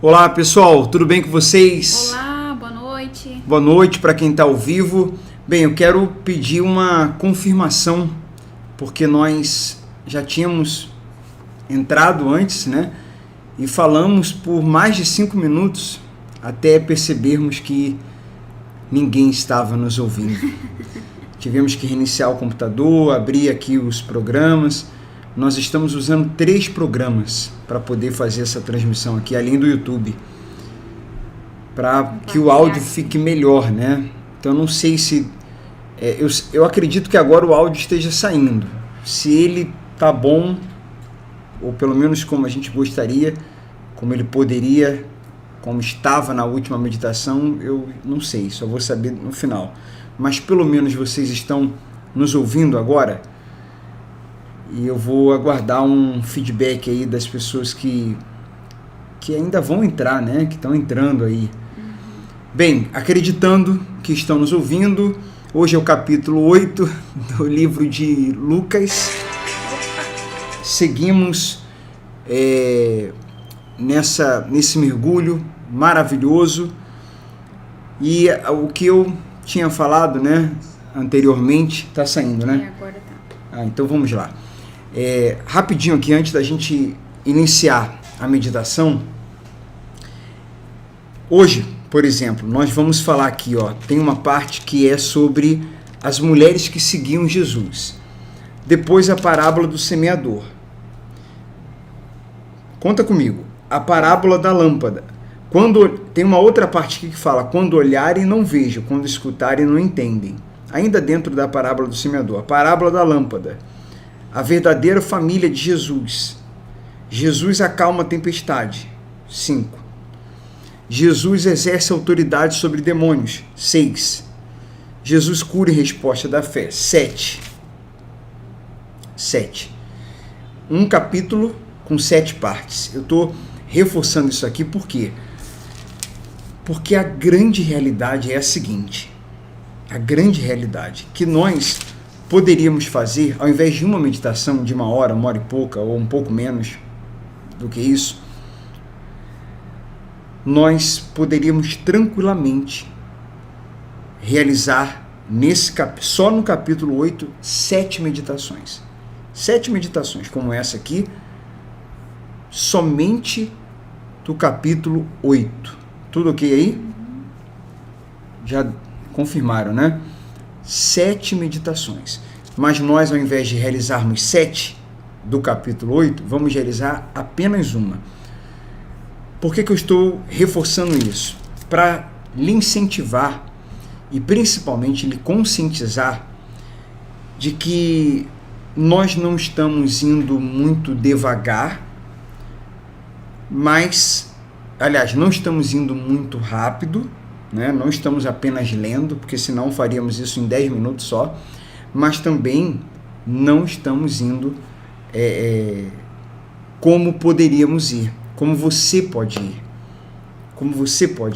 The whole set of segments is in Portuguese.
Olá pessoal, tudo bem com vocês? Olá, boa noite. Boa noite para quem está ao vivo. Bem, eu quero pedir uma confirmação, porque nós já tínhamos entrado antes, né? E falamos por mais de 5 minutos até percebermos que ninguém estava nos ouvindo. Tivemos que reiniciar o computador, abrir aqui os programas. Nós estamos usando 3 programas para poder fazer essa transmissão aqui, além do YouTube, para que o áudio fique melhor, né? Então eu não sei se... eu acredito que agora o áudio esteja saindo. Se ele tá bom, ou pelo menos como a gente gostaria, como ele poderia, como estava na última meditação, eu não sei, só vou saber no final. Mas pelo menos vocês estão nos ouvindo agora? E eu vou aguardar um feedback aí das pessoas que ainda vão entrar, né? Que estão entrando aí. Bem, acreditando que estão nos ouvindo, hoje é o capítulo 8 do livro de Lucas. Seguimos nesse mergulho maravilhoso. E o que eu tinha falado, né, anteriormente, está saindo, né? Agora tá. Então vamos lá. Rapidinho aqui, antes da gente iniciar a meditação. Hoje, por exemplo, nós vamos falar aqui, tem uma parte que é sobre as mulheres que seguiam Jesus. Depois a parábola do semeador. Conta comigo. A parábola da lâmpada. Tem uma outra parte aqui que fala: quando olharem não vejam, quando escutarem não entendem. Ainda dentro da parábola do semeador. A parábola da lâmpada. A verdadeira família de Jesus. Jesus acalma a tempestade. 5. Jesus exerce autoridade sobre demônios. 6. Jesus cura em resposta da fé. 7. Um capítulo com 7 partes. Eu estou reforçando isso aqui por quê? Porque a grande realidade é a seguinte. A grande realidade que nós poderíamos fazer, ao invés de uma meditação de 1 hora, 1 hora e pouca, ou um pouco menos do que isso, nós poderíamos tranquilamente realizar só no capítulo 8, 7 meditações. 7 meditações como essa aqui, somente do capítulo 8. Tudo ok aí? Já confirmaram, né? 7 meditações. Mas nós, ao invés de realizarmos 7 do capítulo 8, vamos realizar apenas uma. Por que eu estou reforçando isso? Para lhe incentivar e principalmente lhe conscientizar de que nós não estamos indo muito devagar, mas, aliás, não estamos indo muito rápido, né? Não estamos apenas lendo, porque senão faríamos isso em 10 minutos só, mas também não estamos indo como poderíamos ir, como você pode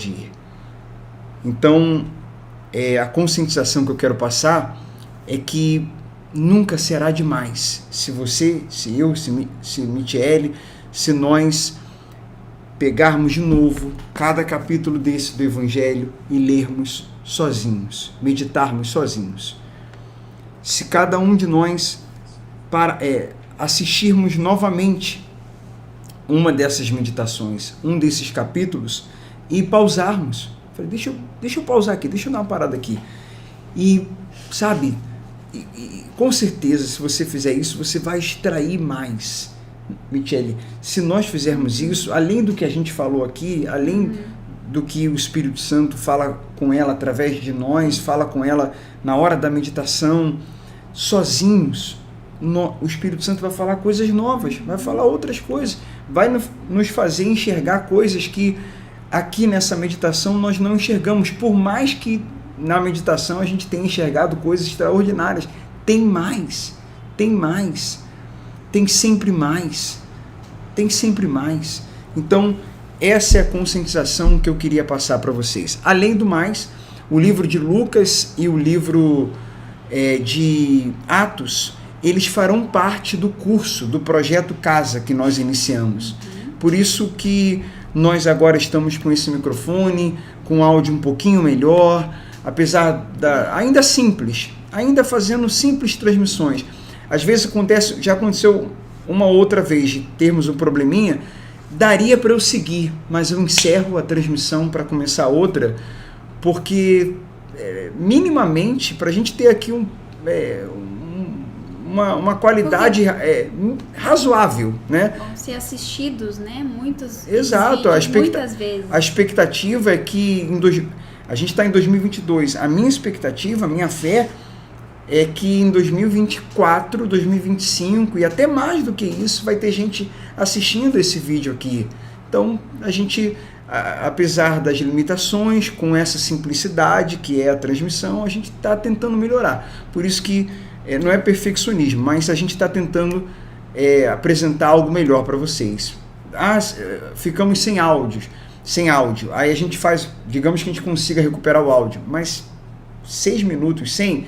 ir. Então, a conscientização que eu quero passar é que nunca será demais se você, se eu, se Michele, se nós pegarmos de novo cada capítulo desse do Evangelho e lermos sozinhos, meditarmos sozinhos. Se cada um de nós assistirmos novamente uma dessas meditações, um desses capítulos, e pausarmos. Falei, deixa eu pausar aqui, deixa eu dar uma parada aqui. E, sabe, com certeza, se você fizer isso, você vai extrair mais. Michele, se nós fizermos isso, além do que a gente falou aqui, além do que o Espírito Santo fala com ela através de nós, fala com ela na hora da meditação, sozinhos, o Espírito Santo vai falar coisas novas, vai falar outras coisas, vai nos fazer enxergar coisas que aqui nessa meditação nós não enxergamos, por mais que na meditação a gente tenha enxergado coisas extraordinárias. Tem mais, tem sempre mais. Então, essa é a conscientização que eu queria passar para vocês. Além do mais, o livro de Lucas e o livro de Atos, eles farão parte do curso, do projeto Casa que nós iniciamos. Por isso que Nós agora estamos com esse microfone, com áudio um pouquinho melhor, apesar ainda simples, ainda fazendo simples transmissões. Às vezes já aconteceu uma outra vez de termos um probleminha, daria para eu seguir, mas eu encerro a transmissão para começar outra, porque minimamente, para a gente ter aqui uma qualidade razoável, né? Vão ser assistidos, né? Exato, muitas vezes. A expectativa é que a gente está em 2022. A minha expectativa, a minha fé é que em 2024, 2025 e até mais do que isso vai ter gente assistindo esse vídeo aqui. Então a gente, apesar das limitações, com essa simplicidade que é a transmissão, a gente está tentando melhorar. Por isso que não é perfeccionismo, mas a gente está tentando apresentar algo melhor para vocês. Ficamos sem áudio. Aí a gente faz, digamos que a gente consiga recuperar o áudio, mas 6 minutos sem,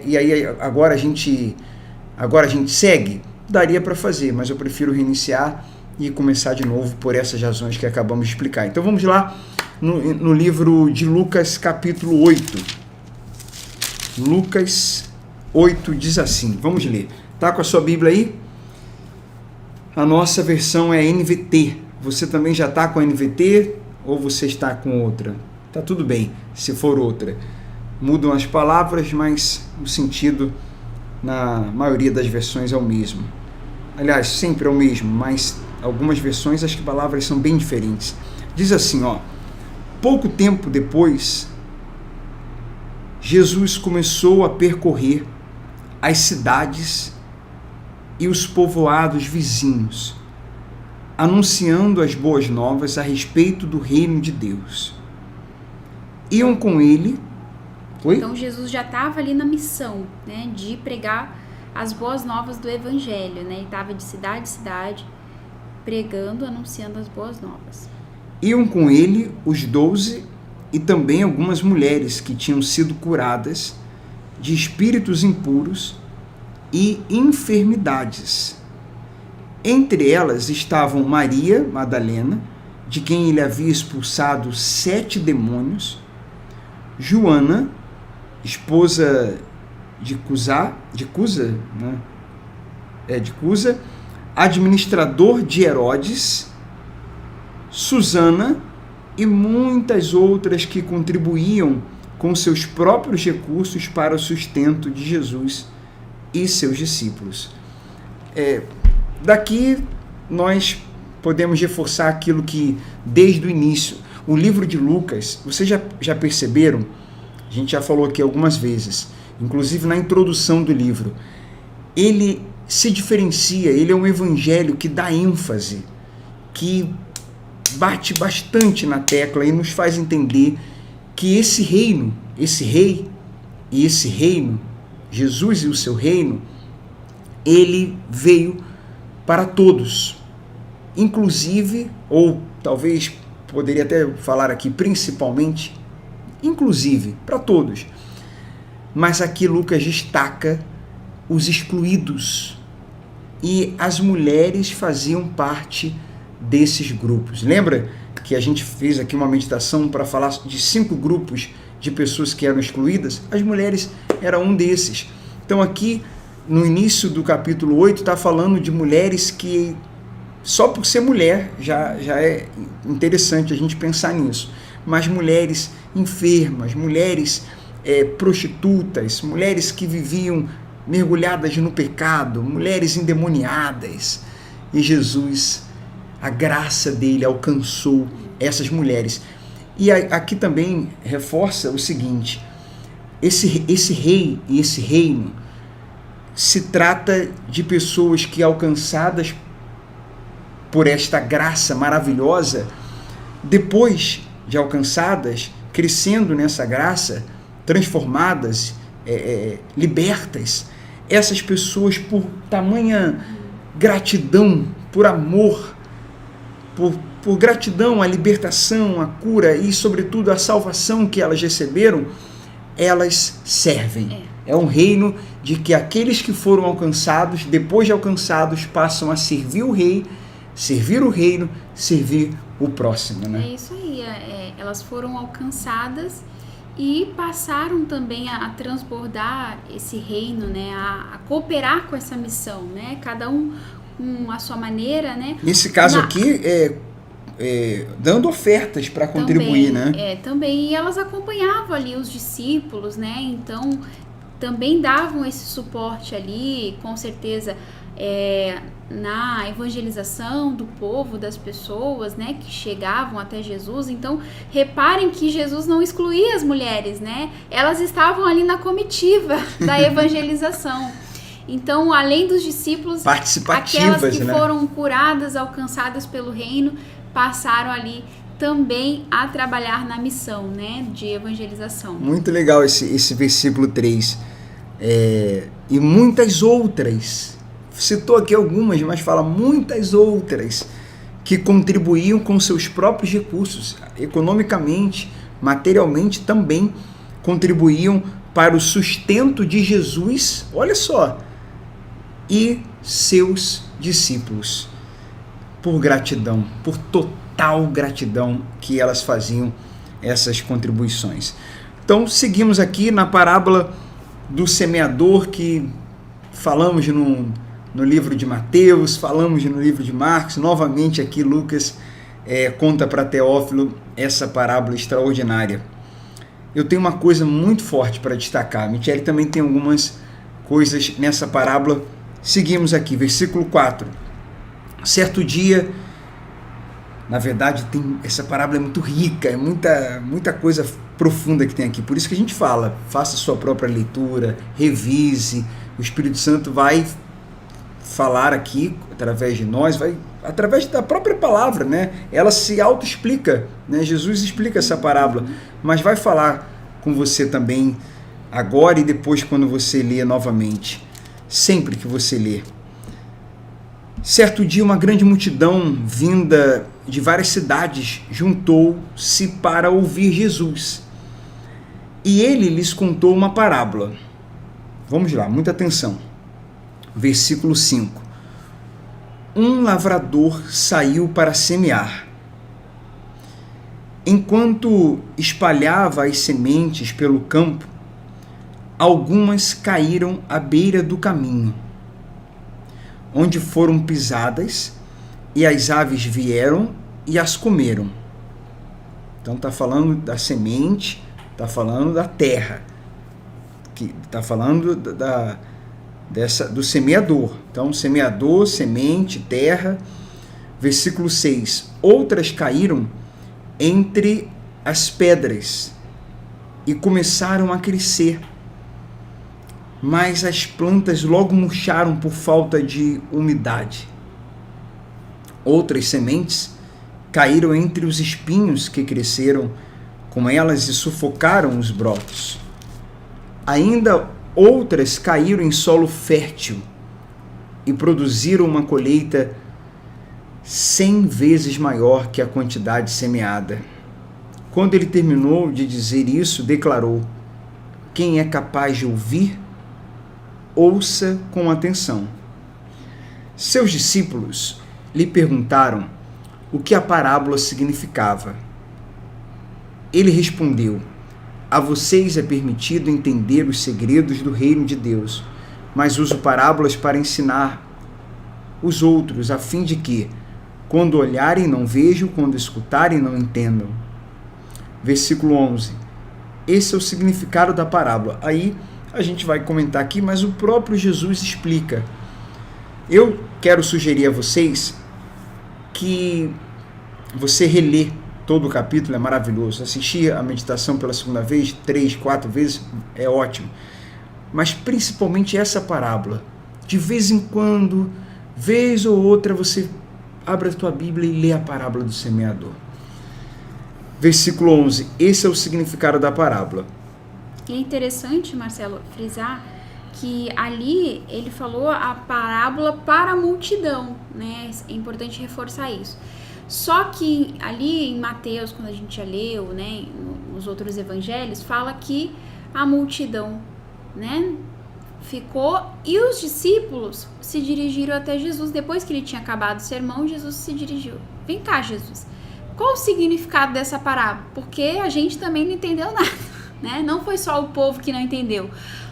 e aí agora a gente segue, daria para fazer, mas eu prefiro reiniciar e começar de novo por essas razões que acabamos de explicar. Então vamos lá no livro de Lucas, capítulo 8. Lucas 8 diz assim, vamos ler. Tá com a sua Bíblia aí? A nossa versão é NVT. Você também já está com a NVT ou você está com outra? Tá tudo bem, se for outra. Mudam as palavras, mas o sentido na maioria das versões é o mesmo. Aliás, sempre é o mesmo, mas algumas versões as palavras são bem diferentes. Diz assim, pouco tempo depois, Jesus começou a percorrer as cidades e os povoados vizinhos, anunciando as boas novas a respeito do reino de Deus. Iam com ele... Oi? Então Jesus já estava ali na missão, né, de pregar as boas novas do Evangelho, né? Ele estava de cidade em cidade, pregando, anunciando as boas novas. Iam com ele os 12 e também algumas mulheres que tinham sido curadas de espíritos impuros e enfermidades. Entre elas estavam Maria Madalena, de quem ele havia expulsado 7 demônios, Joana, esposa de Cusa, né? De Cusa, administrador de Herodes, Susana e muitas outras que contribuíam com seus próprios recursos para o sustento de Jesus e seus discípulos. Daqui nós podemos reforçar aquilo que desde o início, o livro de Lucas, vocês já perceberam? A gente já falou aqui algumas vezes, inclusive na introdução do livro, ele se diferencia, ele é um evangelho que dá ênfase, que bate bastante na tecla e nos faz entender que esse rei e esse reino, Jesus e o seu reino, ele veio para todos, inclusive, ou talvez poderia até falar aqui principalmente, inclusive, para todos. Mas aqui Lucas destaca os excluídos, e as mulheres faziam parte desses grupos. Lembra que a gente fez aqui uma meditação para falar de 5 grupos de pessoas que eram excluídas? As mulheres eram um desses. Então aqui, no início do capítulo 8, está falando de mulheres que, só por ser mulher, já é interessante a gente pensar nisso. Mas mulheres enfermas, mulheres prostitutas, mulheres que viviam mergulhadas no pecado, mulheres endemoniadas. E Jesus, a graça dele alcançou essas mulheres. E aqui também reforça o seguinte, esse rei e esse reino se trata de pessoas que, alcançadas por esta graça maravilhosa, depois de alcançadas, crescendo nessa graça, transformadas, libertas, essas pessoas, por tamanha gratidão, por amor, por gratidão à libertação, à cura e, sobretudo, à salvação que elas receberam, elas servem. É um reino de que aqueles que foram alcançados, depois de alcançados, passam a servir o rei, servir o reino, servir o próximo, né? É isso aí, elas foram alcançadas e passaram também a transbordar esse reino, né? A cooperar com essa missão, né? Cada um com a sua maneira, né? Nesse caso aqui, dando ofertas para contribuir, né? Também, e elas acompanhavam ali os discípulos, né? Então, também davam esse suporte ali, com certeza, na evangelização do povo, das pessoas, né, que chegavam até Jesus. Então, reparem que Jesus não excluía as mulheres, né? Elas estavam ali na comitiva da evangelização. Então, além dos discípulos, aquelas que foram curadas, alcançadas pelo reino, passaram ali também a trabalhar na missão, né, de evangelização. Muito legal esse versículo 3. E muitas outras, citou aqui algumas, mas fala muitas outras, que contribuíam com seus próprios recursos, economicamente, materialmente também contribuíam para o sustento de Jesus, olha só, e seus discípulos, por gratidão, por total gratidão que elas faziam essas contribuições. Então, seguimos aqui na parábola do semeador, que falamos no livro de Mateus, falamos no livro de Marcos, novamente aqui Lucas conta para Teófilo essa parábola extraordinária. Eu tenho uma coisa muito forte para destacar, Michele também tem algumas coisas nessa parábola. Seguimos aqui, versículo 4. Certo dia, na verdade, essa parábola é muito rica, é muita coisa profunda que tem aqui. Por isso que a gente fala, faça sua própria leitura, revise. O Espírito Santo vai falar aqui através de nós, através da própria palavra, né? Ela se auto-explica, né? Jesus explica essa parábola, mas vai falar com você também agora e depois quando você lê novamente. Sempre que você lê. Certo dia, uma grande multidão vinda de várias cidades juntou-se para ouvir Jesus. E ele lhes contou uma parábola. Vamos lá, muita atenção. Versículo 5. Um lavrador saiu para semear. Enquanto espalhava as sementes pelo campo, algumas caíram à beira do caminho, onde foram pisadas, e as aves vieram e as comeram. Então está falando da semente, está falando da terra, está falando do semeador. Então, semeador, semente, terra. Versículo 6. Outras caíram entre as pedras e começaram a crescer, mas as plantas logo murcharam por falta de umidade. Outras sementes caíram entre os espinhos que cresceram com elas e sufocaram os brotos. Ainda outras caíram em solo fértil e produziram uma colheita 100 vezes maior que a quantidade semeada. Quando ele terminou de dizer isso, declarou: quem é capaz de ouvir, ouça com atenção. Seus discípulos lhe perguntaram o que a parábola significava. Ele respondeu: a vocês é permitido entender os segredos do reino de Deus, mas uso parábolas para ensinar os outros, a fim de que, quando olharem, não vejam, quando escutarem, não entendam. Versículo 11. Esse é o significado da parábola. Aí a gente vai comentar aqui, mas o próprio Jesus explica. Eu quero sugerir a vocês que você relê todo o capítulo, é maravilhoso. Assistir a meditação pela segunda vez, 3, 4 vezes, é ótimo. Mas principalmente essa parábola. De vez em quando, vez ou outra, você abre a tua Bíblia e lê a parábola do semeador. Versículo 11. Esse é o significado da parábola. E é interessante, Marcelo, frisar que ali ele falou a parábola para a multidão, né? É importante reforçar isso. Só que ali em Mateus, quando a gente já leu, né, nos outros evangelhos, fala que a multidão, né, ficou e os discípulos se dirigiram até Jesus. Depois que ele tinha acabado o sermão, Jesus se dirigiu. Vem cá, Jesus. Qual o significado dessa parábola? Porque a gente também não entendeu nada, né? Não foi só o povo que não entendeu.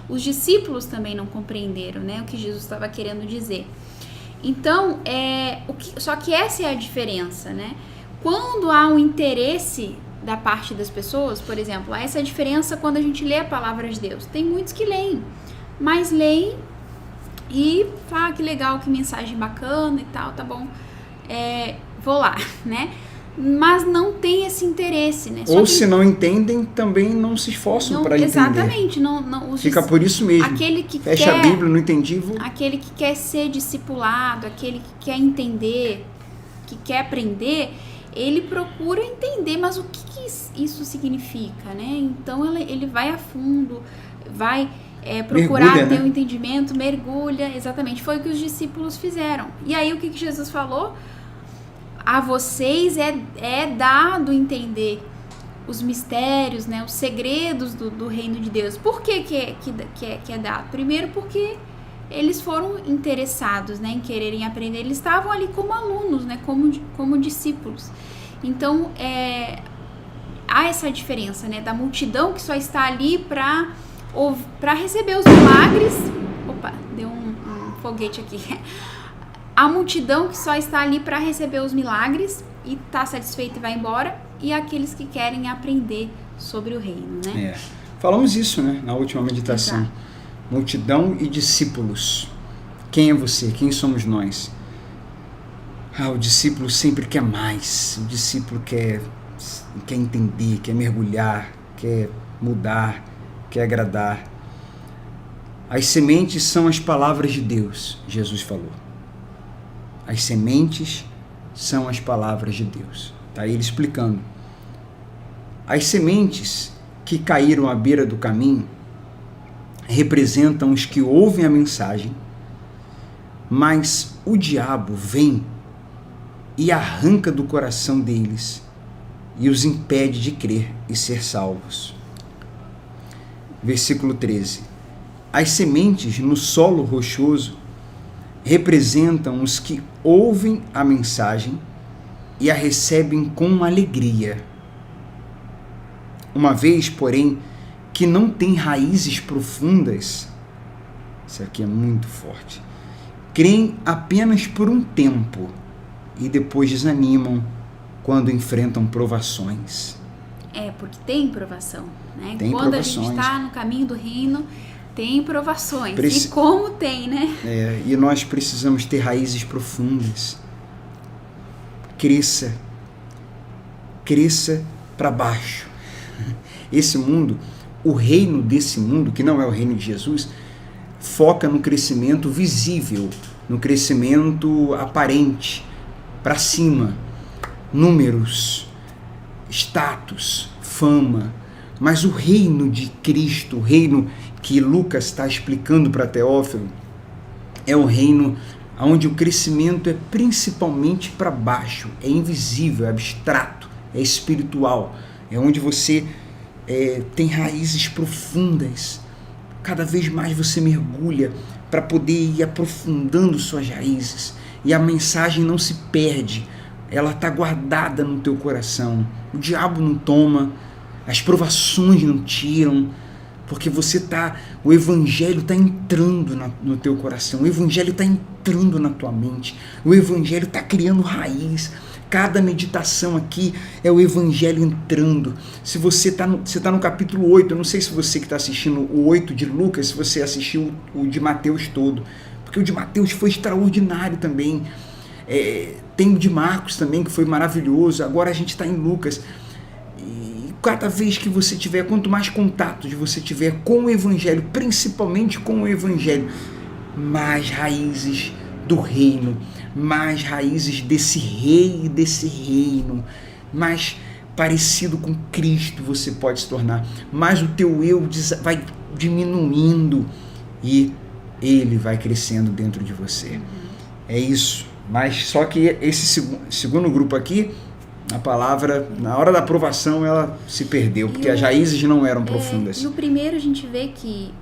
Os discípulos também não compreenderam, né, o que Jesus estava querendo dizer. Então, só que essa é a diferença, né? Quando há um interesse da parte das pessoas, por exemplo, há essa diferença quando a gente lê a palavra de Deus. Tem muitos que leem, mas leem e falam, que legal, que mensagem bacana e tal, tá bom, vou lá, né? Mas não tem esse interesse, né? Ou se não entendem, também não se esforçam para entender. Exatamente. Fica por isso mesmo. Aquele que fecha a Bíblia, não entendi. Aquele que quer ser discipulado, aquele que quer entender, que quer aprender, ele procura entender, mas o que isso significa, né? Então ele vai a fundo, vai procurar mergulha, ter né? um entendimento, mergulha, exatamente, foi o que os discípulos fizeram. E aí o que Jesus falou? A vocês é dado entender os mistérios, né, os segredos do reino de Deus. Por que é dado? Primeiro porque eles foram interessados, né, em quererem aprender. Eles estavam ali como alunos, né, como discípulos. Então, há essa diferença, né, da multidão que só está ali para receber os milagres. Opa, deu um foguete aqui. A multidão que só está ali para receber os milagres e está satisfeita e vai embora, e aqueles que querem aprender sobre o reino, né? Falamos isso, né, na última meditação. Exato. Multidão e discípulos. Quem é você? Quem somos nós? O discípulo sempre quer mais. O discípulo quer entender, quer mergulhar, quer mudar, quer agradar. As sementes são as palavras de Deus, Jesus falou. As sementes são as palavras de Deus. Está ele explicando. As sementes que caíram à beira do caminho representam os que ouvem a mensagem, mas o diabo vem e arranca do coração deles e os impede de crer e ser salvos. Versículo 13. As sementes no solo rochoso representam os que ouvem a mensagem e a recebem com alegria. Uma vez, porém, que não tem raízes profundas, isso aqui é muito forte, creem apenas por um tempo e depois desanimam quando enfrentam provações. Porque tem provação, né? Tem quando provações. A gente está no caminho do reino, tem provações. E como tem, né? E nós precisamos ter raízes profundas. Cresça para baixo. Esse mundo, o reino desse mundo, que não é o reino de Jesus, foca no crescimento visível, no crescimento aparente, para cima, números, status, fama. Mas o reino de Cristo, o reino que Lucas está explicando para Teófilo, é o reino onde o crescimento é principalmente para baixo, é invisível, é abstrato, é espiritual, é onde você tem raízes profundas. Cada vez mais você mergulha para poder ir aprofundando suas raízes, e a mensagem não se perde, ela está guardada no teu coração. O diabo não toma, as provações não tiram, porque o evangelho está entrando no teu coração, o evangelho está entrando na tua mente, o evangelho está criando raiz. Cada meditação aqui é o evangelho entrando. Se você está no capítulo 8, eu não sei se você que está assistindo o 8 de Lucas, se você assistiu o de Mateus todo, porque o de Mateus foi extraordinário também. Tem o de Marcos também, que foi maravilhoso. Agora a gente está em Lucas. Cada vez que você tiver, quanto mais contatos você tiver com o evangelho, principalmente com o evangelho, mais raízes do reino, mais raízes desse rei e desse reino, mais parecido com Cristo você pode se tornar, mais o teu eu vai diminuindo e ele vai crescendo dentro de você. É isso. Mas só que esse segundo grupo aqui, a palavra, na hora da aprovação, ela se perdeu, porque as raízes não eram profundas. No primeiro a gente vê que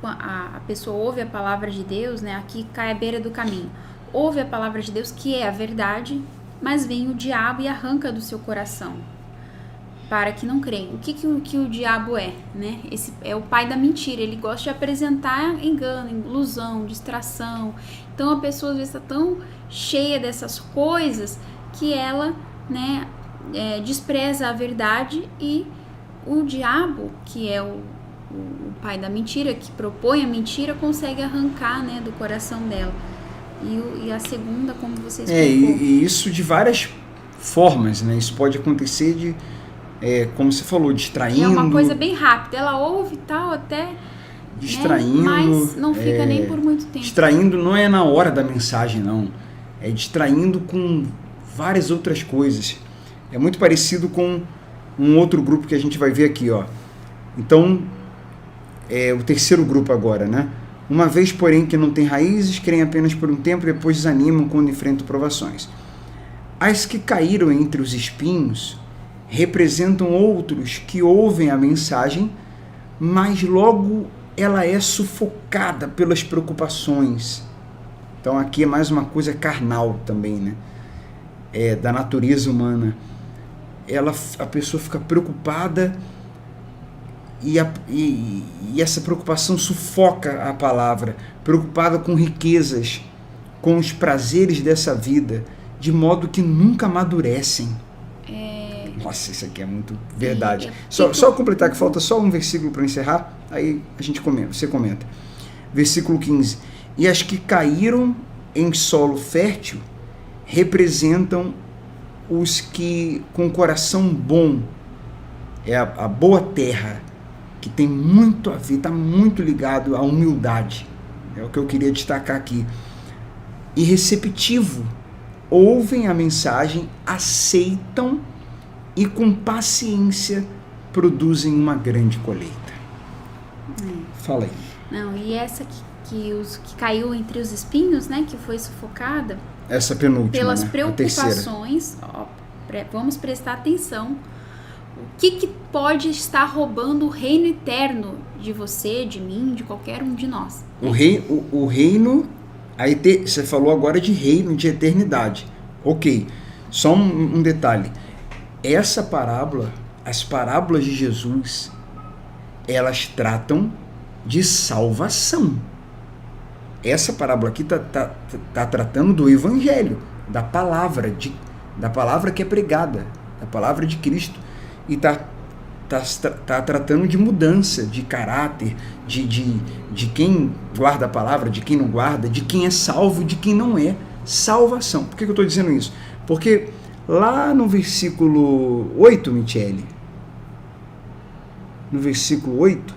a pessoa ouve a palavra de Deus, né? Aqui cai à beira do caminho. Ouve a palavra de Deus, que é a verdade, mas vem o diabo e arranca do seu coração, para que não creia. O que o diabo é, né? Esse é o pai da mentira. Ele gosta de apresentar engano, ilusão, distração. Então a pessoa às vezes está tão cheia dessas coisas que ela, né, despreza a verdade, e o diabo, que é o pai da mentira, que propõe a mentira, consegue arrancar, né, do coração dela. E a segunda, como você explicou. E isso de várias formas, né? Isso pode acontecer como você falou, distraindo. É uma coisa bem rápida. Ela ouve e tal, até... Distraindo. Né? Mas não fica nem por muito tempo. Distraindo não é na hora da mensagem, não. É distraindo com várias outras coisas. É muito parecido com um outro grupo que a gente vai ver aqui, ó. Então, o terceiro grupo agora, né? Uma vez, porém, que não tem raízes, creem apenas por um tempo e depois desanimam quando enfrentam provações. As que caíram entre os espinhos representam outros que ouvem a mensagem, mas logo ela é sufocada pelas preocupações. Então aqui é mais uma coisa carnal também, né? Da natureza humana. A pessoa fica preocupada e essa preocupação sufoca a palavra, preocupada com riquezas, com os prazeres dessa vida, de modo que nunca amadurecem. Nossa, isso aqui é muito verdade. Só completar que falta só um versículo para encerrar, aí a gente comenta, você comenta. Versículo 15. E as que caíram em solo fértil representam os que com coração bom, a boa terra, que tem muito a ver, está muito ligado à humildade. É o que eu queria destacar aqui. E receptivo, ouvem a mensagem, aceitam e com paciência produzem uma grande colheita. Fala aí. Não, e essa que caiu entre os espinhos, né, que foi sufocada, essa penúltima, pelas né? preocupações, vamos prestar atenção. O que pode estar roubando o reino eterno de você, de mim, de qualquer um de nós? O reino, você falou agora de reino, de eternidade. Ok, só um detalhe. Essa parábola, as parábolas de Jesus, elas tratam de salvação. Essa parábola aqui tá tratando do evangelho, da palavra que é pregada, da palavra de Cristo, e tá tratando de mudança de caráter, de quem guarda a palavra, de quem não guarda, de quem é salvo, de quem não é. Salvação. Por que eu estou dizendo isso? Porque lá no versículo 8, Michele, no versículo 8,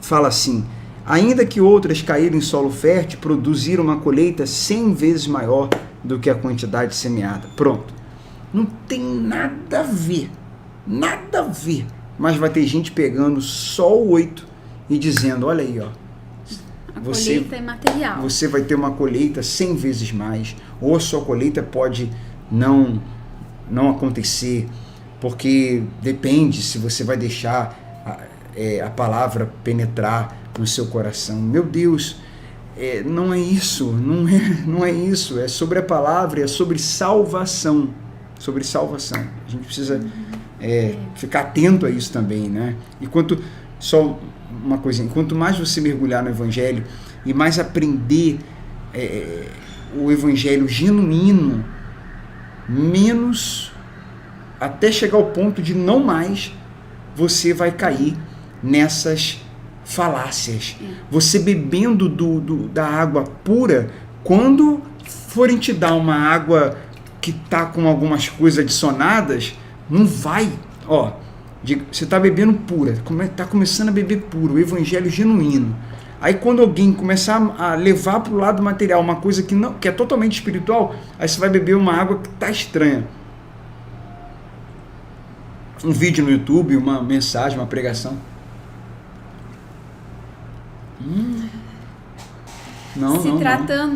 fala assim: ainda que outras caíram em solo fértil, produziram uma colheita 100 vezes maior do que a quantidade semeada. Pronto. Não tem nada a ver. Nada a ver. Mas vai ter gente pegando só o 8 e dizendo, olha aí, ó. A colheita é material. Você vai ter uma colheita 100 vezes mais. Ou a sua colheita pode não acontecer, porque depende se você vai deixar a palavra penetrar no seu coração. Meu Deus, não é isso, não é isso. É sobre a palavra, é sobre salvação. Sobre salvação. A gente precisa ficar atento a isso também, né? Só uma coisinha, quanto mais você mergulhar no Evangelho e mais aprender o Evangelho genuíno, menos, até chegar ao ponto de não mais, você vai cair nessas falácias. Você bebendo da água pura, quando forem te dar uma água que está com algumas coisas adicionadas, não vai, você está bebendo pura, está começando a beber puro, o evangelho genuíno. Aí quando alguém começar a levar para o lado material uma coisa que é totalmente espiritual, aí você vai beber uma água que está estranha. Um vídeo no YouTube, uma mensagem, uma pregação.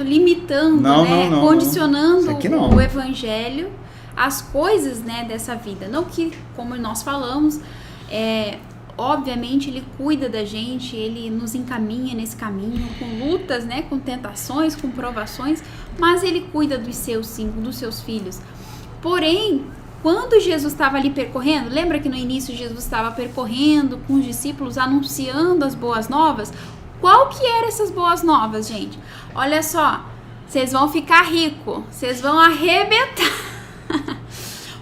Limitando, condicionando o evangelho às coisas, né, dessa vida. Não que, como nós falamos, obviamente ele cuida da gente, ele nos encaminha nesse caminho, com lutas, né, com tentações, com provações, mas ele cuida dos seus, sim, dos seus filhos. Porém, quando Jesus estava ali percorrendo, lembra que no início Jesus estava percorrendo com os discípulos, anunciando as boas novas? Qual que eram essas boas novas, gente? Olha só, vocês vão ficar ricos, vocês vão arrebentar.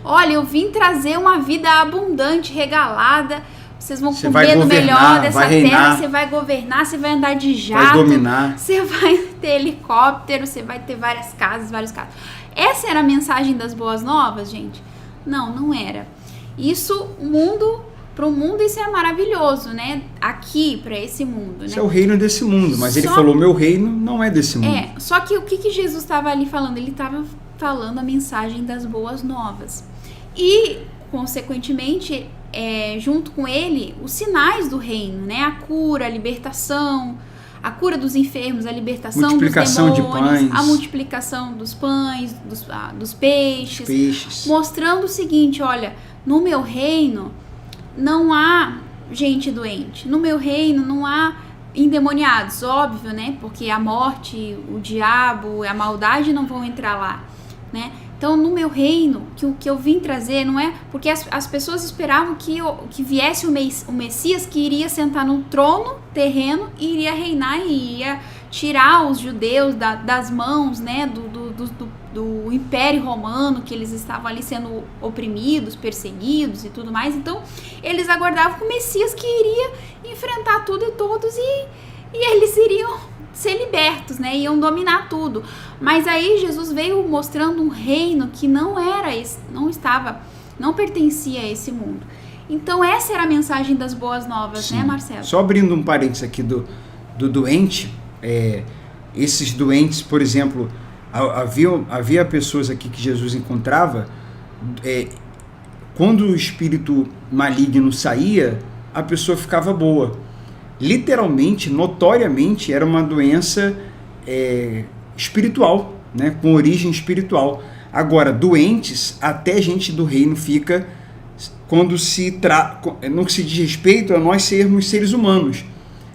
Olha, eu vim trazer uma vida abundante, regalada, vocês vão comer no melhor dessa terra, você vai governar, você vai andar de jato, vai dominar. Você vai ter helicóptero, você vai ter várias casas, vários carros. Essa era a mensagem das boas novas, gente? Não era. Isso, para o mundo isso é maravilhoso, né? Aqui, para esse mundo, né? Isso é o reino desse mundo, mas ele falou, meu reino não é desse mundo. Só que o que Jesus estava ali falando? Ele estava falando a mensagem das boas novas. E, consequentemente, junto com ele, os sinais do reino, né? A cura, a libertação, a cura dos enfermos, a libertação dos demônios, de pães, a multiplicação dos pães, dos peixes, mostrando o seguinte, olha, no meu reino não há gente doente, no meu reino não há endemoniados, óbvio, né? Porque a morte, o diabo, a maldade não vão entrar lá, né? Então, no meu reino, o que eu vim trazer não é... Porque as pessoas esperavam que viesse o Messias, que iria sentar no trono terreno e iria reinar e ia tirar os judeus das mãos, né, do Império Romano, que eles estavam ali sendo oprimidos, perseguidos e tudo mais. Então, eles aguardavam o Messias que iria enfrentar tudo e todos e eles iriam ser libertos, né? Iam dominar tudo. Mas aí Jesus veio mostrando um reino que não pertencia a esse mundo. Então essa era a mensagem das boas novas, sim, né, Marcelo? Só abrindo um parênteses aqui do doente, esses doentes, por exemplo, havia pessoas aqui que Jesus encontrava, quando o espírito maligno saía, a pessoa ficava boa. Literalmente, notoriamente, era uma doença espiritual, né, com origem espiritual. Agora, doentes, até gente do reino fica quando no que se diz respeito a nós sermos seres humanos.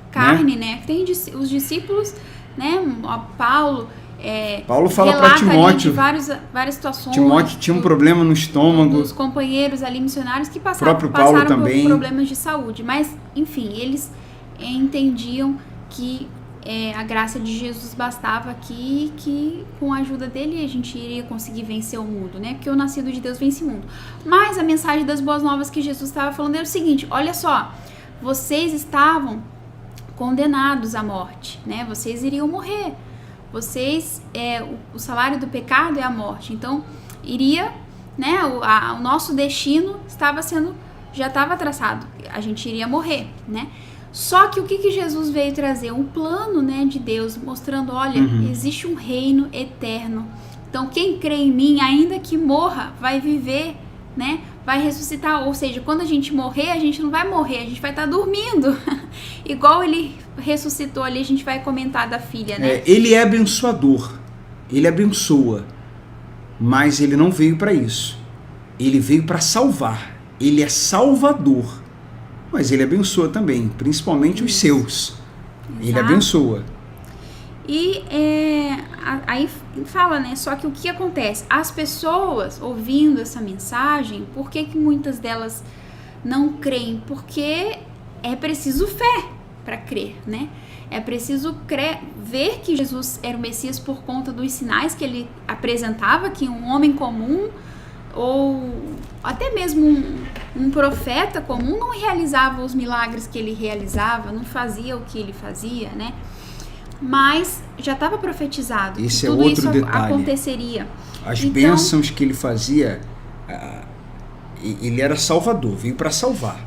Carne, né? Tem os discípulos, né? Paulo fala para Timóteo de várias situações. Timóteo tinha um problema no estômago. Os companheiros ali missionários que passaram por problemas de saúde. Mas, enfim, eles entendiam que a graça de Jesus bastava aqui, que com a ajuda dele a gente iria conseguir vencer o mundo, né? Porque o nascido de Deus vence o mundo. Mas a mensagem das boas novas que Jesus estava falando era o seguinte: olha só, vocês estavam condenados à morte, né? Vocês iriam morrer. O salário do pecado é a morte. Então, né? O nosso destino já estava traçado. A gente iria morrer, né? Só que o que Jesus veio trazer? Um plano, né, de Deus, mostrando, olha, existe um reino eterno. Então, quem crê em mim, ainda que morra, vai viver, né? Vai ressuscitar. Ou seja, quando a gente morrer, a gente não vai morrer, a gente vai estar dormindo. Igual ele ressuscitou ali, a gente vai comentar da filha, né? Ele é abençoador, ele abençoa, mas ele não veio para isso. Ele veio para salvar. Ele é salvador. Mas ele abençoa também, principalmente os seus. Exato. Ele abençoa. E aí fala, né? Só que o que acontece? As pessoas ouvindo essa mensagem, por que muitas delas não creem? Porque é preciso fé para crer, né? É preciso ver que Jesus era o Messias por conta dos sinais que ele apresentava, que um homem comum ou até mesmo um profeta comum não realizava os milagres que ele realizava, não fazia o que ele fazia, né? Mas já estava profetizado. Esse tudo outro isso detalhe. Aconteceria. As bênçãos que ele fazia, ele era salvador, veio para salvar.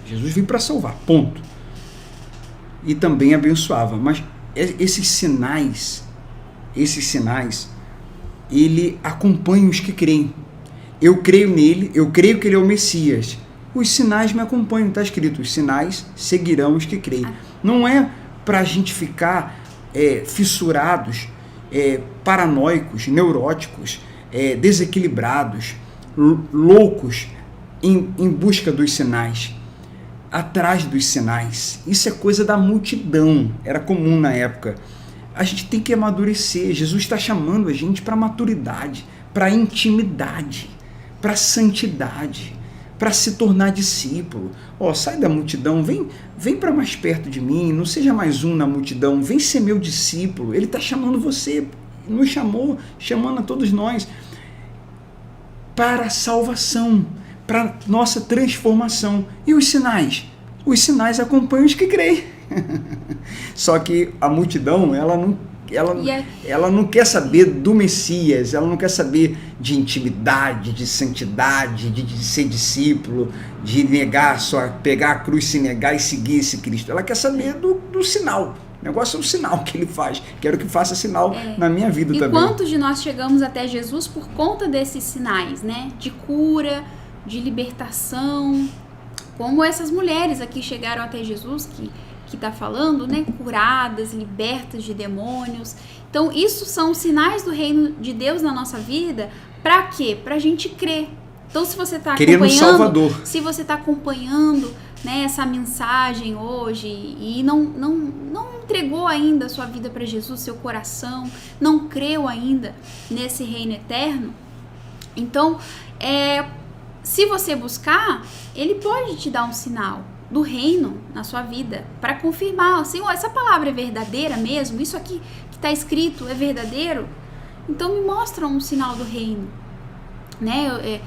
Jesus veio para salvar, ponto. E também abençoava. Mas esses sinais, ele acompanha os que creem. Eu creio nele, eu creio que ele é o Messias. Os sinais me acompanham, está escrito, os sinais seguirão os que creem. Não é para a gente ficar fissurados, paranoicos, neuróticos, desequilibrados, loucos em busca dos sinais. atrás dos sinais. Isso é coisa da multidão, era comum na época. A gente tem que amadurecer. Jesus está chamando a gente para maturidade, para intimidade, para santidade, para se tornar discípulo. Sai da multidão, vem para mais perto de mim, não seja mais um na multidão, vem ser meu discípulo. Ele está chamando você, nos chamou, chamando a todos nós para a salvação, para nossa transformação. E os sinais? Os sinais acompanham os que creem. Só que a multidão, ela não quer saber do Messias, ela não quer saber de intimidade, de santidade, de ser discípulo, de pegar a cruz, se negar e seguir esse Cristo. Ela quer saber do sinal. O negócio é o sinal que ele faz. Quero que faça sinal na minha vida também. E quantos de nós chegamos até Jesus por conta desses sinais, né? De cura, de libertação, como essas mulheres aqui chegaram até Jesus, que está falando, né? Curadas, libertas de demônios. Então, isso são sinais do reino de Deus na nossa vida. Para quê? Para a gente crer. Então, se você está acompanhando, né, essa mensagem hoje e não entregou ainda a sua vida para Jesus, seu coração, não creu ainda nesse reino eterno, então, se você buscar, ele pode te dar um sinal do reino na sua vida para confirmar, Senhor, essa palavra é verdadeira mesmo? Isso aqui que está escrito é verdadeiro? Então me mostra um sinal do reino, né?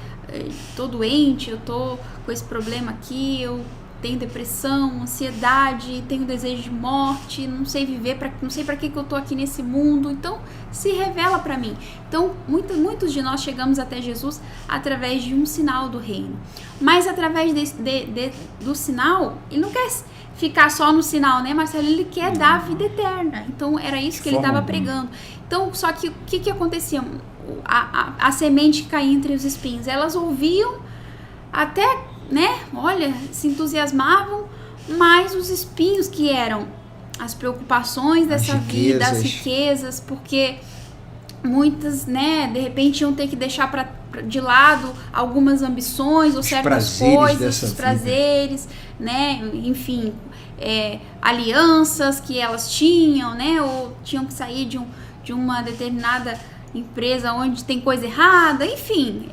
Tô doente, eu tô com esse problema aqui, eu tenho depressão, ansiedade, tenho desejo de morte, não sei viver, não sei para que eu tô aqui nesse mundo. Então se revela para mim. Então muitos de nós chegamos até Jesus através de um sinal do reino, mas através do sinal, ele não quer ficar só no sinal, né, Marcelo? Ele quer dar a vida eterna. Então era isso que ele estava pregando. Então, só que o que acontecia? A semente caía entre os espinhos. Elas ouviam até, né, olha, se entusiasmavam, mas os espinhos que eram as preocupações dessa vida, as riquezas, porque muitas, né, de repente iam ter que deixar de lado algumas ambições ou certas coisas, os prazeres, né, enfim, alianças que elas tinham, né, ou tinham que sair de uma determinada empresa onde tem coisa errada, enfim,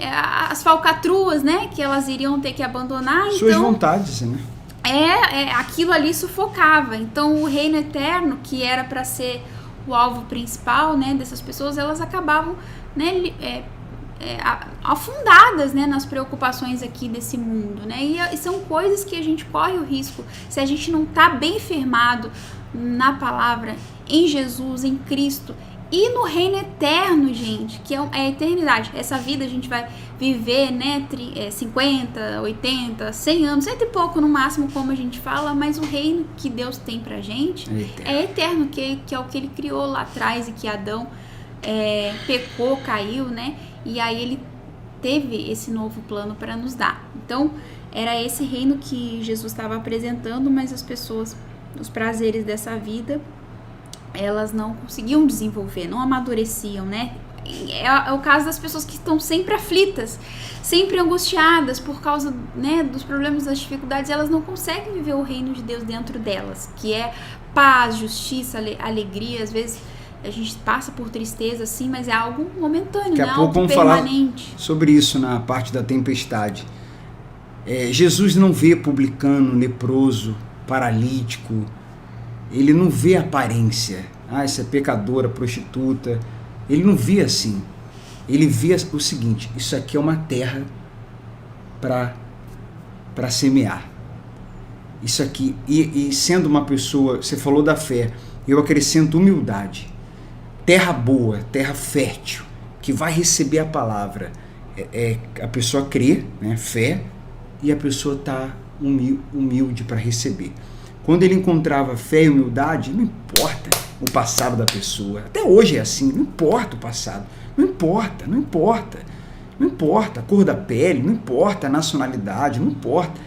as falcatruas, né, que elas iriam ter que abandonar. Suas vontades, né? Aquilo ali sufocava. Então o reino eterno, que era para ser o alvo principal, né, dessas pessoas, elas acabavam, né, afundadas, né, nas preocupações aqui desse mundo, né, e são coisas que a gente corre o risco, se a gente não tá bem firmado na palavra, em Jesus, em Cristo, e no reino eterno, gente, que é a eternidade. Essa vida a gente vai viver, né, 50, 80, 100 anos, 100 e pouco no máximo, como a gente fala, mas o reino que Deus tem pra gente é eterno, que é o que ele criou lá atrás e que Adão pecou, caiu, né, e aí ele teve esse novo plano para nos dar. Então, era esse reino que Jesus estava apresentando, mas as pessoas, os prazeres dessa vida, elas não conseguiam desenvolver, não amadureciam, né? É o caso das pessoas que estão sempre aflitas, sempre angustiadas por causa, né, dos problemas, das dificuldades. Elas não conseguem viver o reino de Deus dentro delas, que é paz, justiça, alegria. Às vezes a gente passa por tristeza, sim, mas é algo momentâneo, Daqui a pouco vamos falar sobre isso na parte da tempestade. Jesus não vê publicano, leproso, paralítico. Ele não vê aparência. Essa é pecadora, prostituta. Ele não vê assim. Ele vê o seguinte: isso aqui é uma terra para semear. Isso aqui, e sendo uma pessoa, você falou da fé, eu acrescento humildade. Terra boa, terra fértil, que vai receber a palavra. A pessoa crê, né, fé, e a pessoa está humilde para receber. Quando ele encontrava fé e humildade, não importa o passado da pessoa. Até hoje é assim, não importa o passado. Não importa a cor da pele, não importa a nacionalidade, não importa.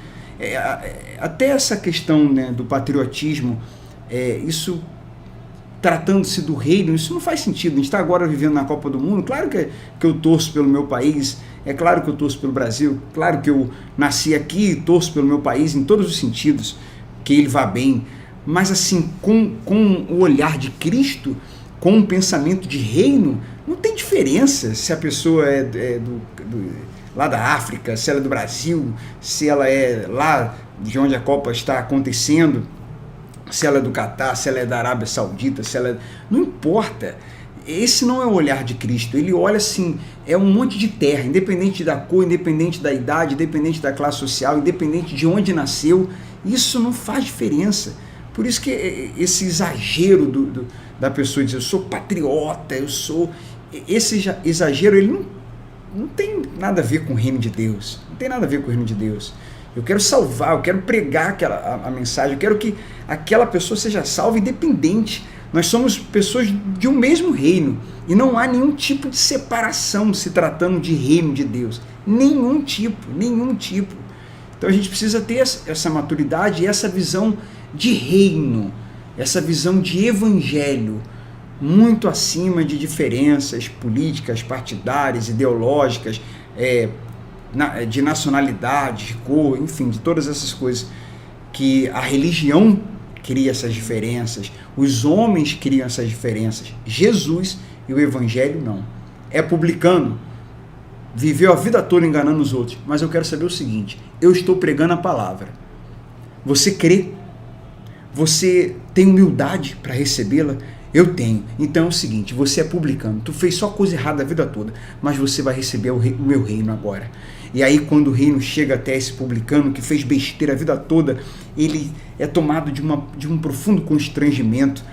Até essa questão, né, do patriotismo, isso, tratando-se do reino, isso não faz sentido. A gente está agora vivendo na Copa do Mundo, claro que eu torço pelo meu país, É claro que eu torço pelo Brasil, claro que eu nasci aqui e torço pelo meu país em todos os sentidos, que ele vá bem, mas assim, com o olhar de Cristo, com um pensamento de reino, não tem diferença se a pessoa é lá da África, se ela é do Brasil, se ela é lá de onde a Copa está acontecendo, se ela é do Catar, se ela é da Arábia Saudita, se ela é... Não importa. Esse não é o olhar de Cristo. Ele olha assim, é um monte de terra, independente da cor, independente da idade, independente da classe social, independente de onde nasceu. Isso não faz diferença. Por isso que esse exagero da pessoa dizer, eu sou patriota, eu sou... Esse exagero, ele não tem nada a ver com o reino de Deus. Não tem nada a ver com o reino de Deus. Eu quero salvar, eu quero pregar a mensagem, eu quero que aquela pessoa seja salva independente. Nós somos pessoas de um mesmo reino e não há nenhum tipo de separação se tratando de reino de Deus. Nenhum tipo. Então a gente precisa ter essa maturidade e essa visão de reino, essa visão de evangelho, muito acima de diferenças políticas, partidárias, ideológicas, de nacionalidade, de cor, enfim, de todas essas coisas que a religião cria essas diferenças, os homens criam essas diferenças. Jesus e o evangelho não. É publicano, viveu a vida toda enganando os outros, mas eu quero saber o seguinte, eu estou pregando a palavra. Você crê? Você tem humildade para recebê-la? Eu tenho. Então é o seguinte, você é publicano, tu fez só coisa errada a vida toda, mas você vai receber o meu reino agora. E aí quando o reino chega até esse publicano que fez besteira a vida toda, ele é tomado de um profundo constrangimento,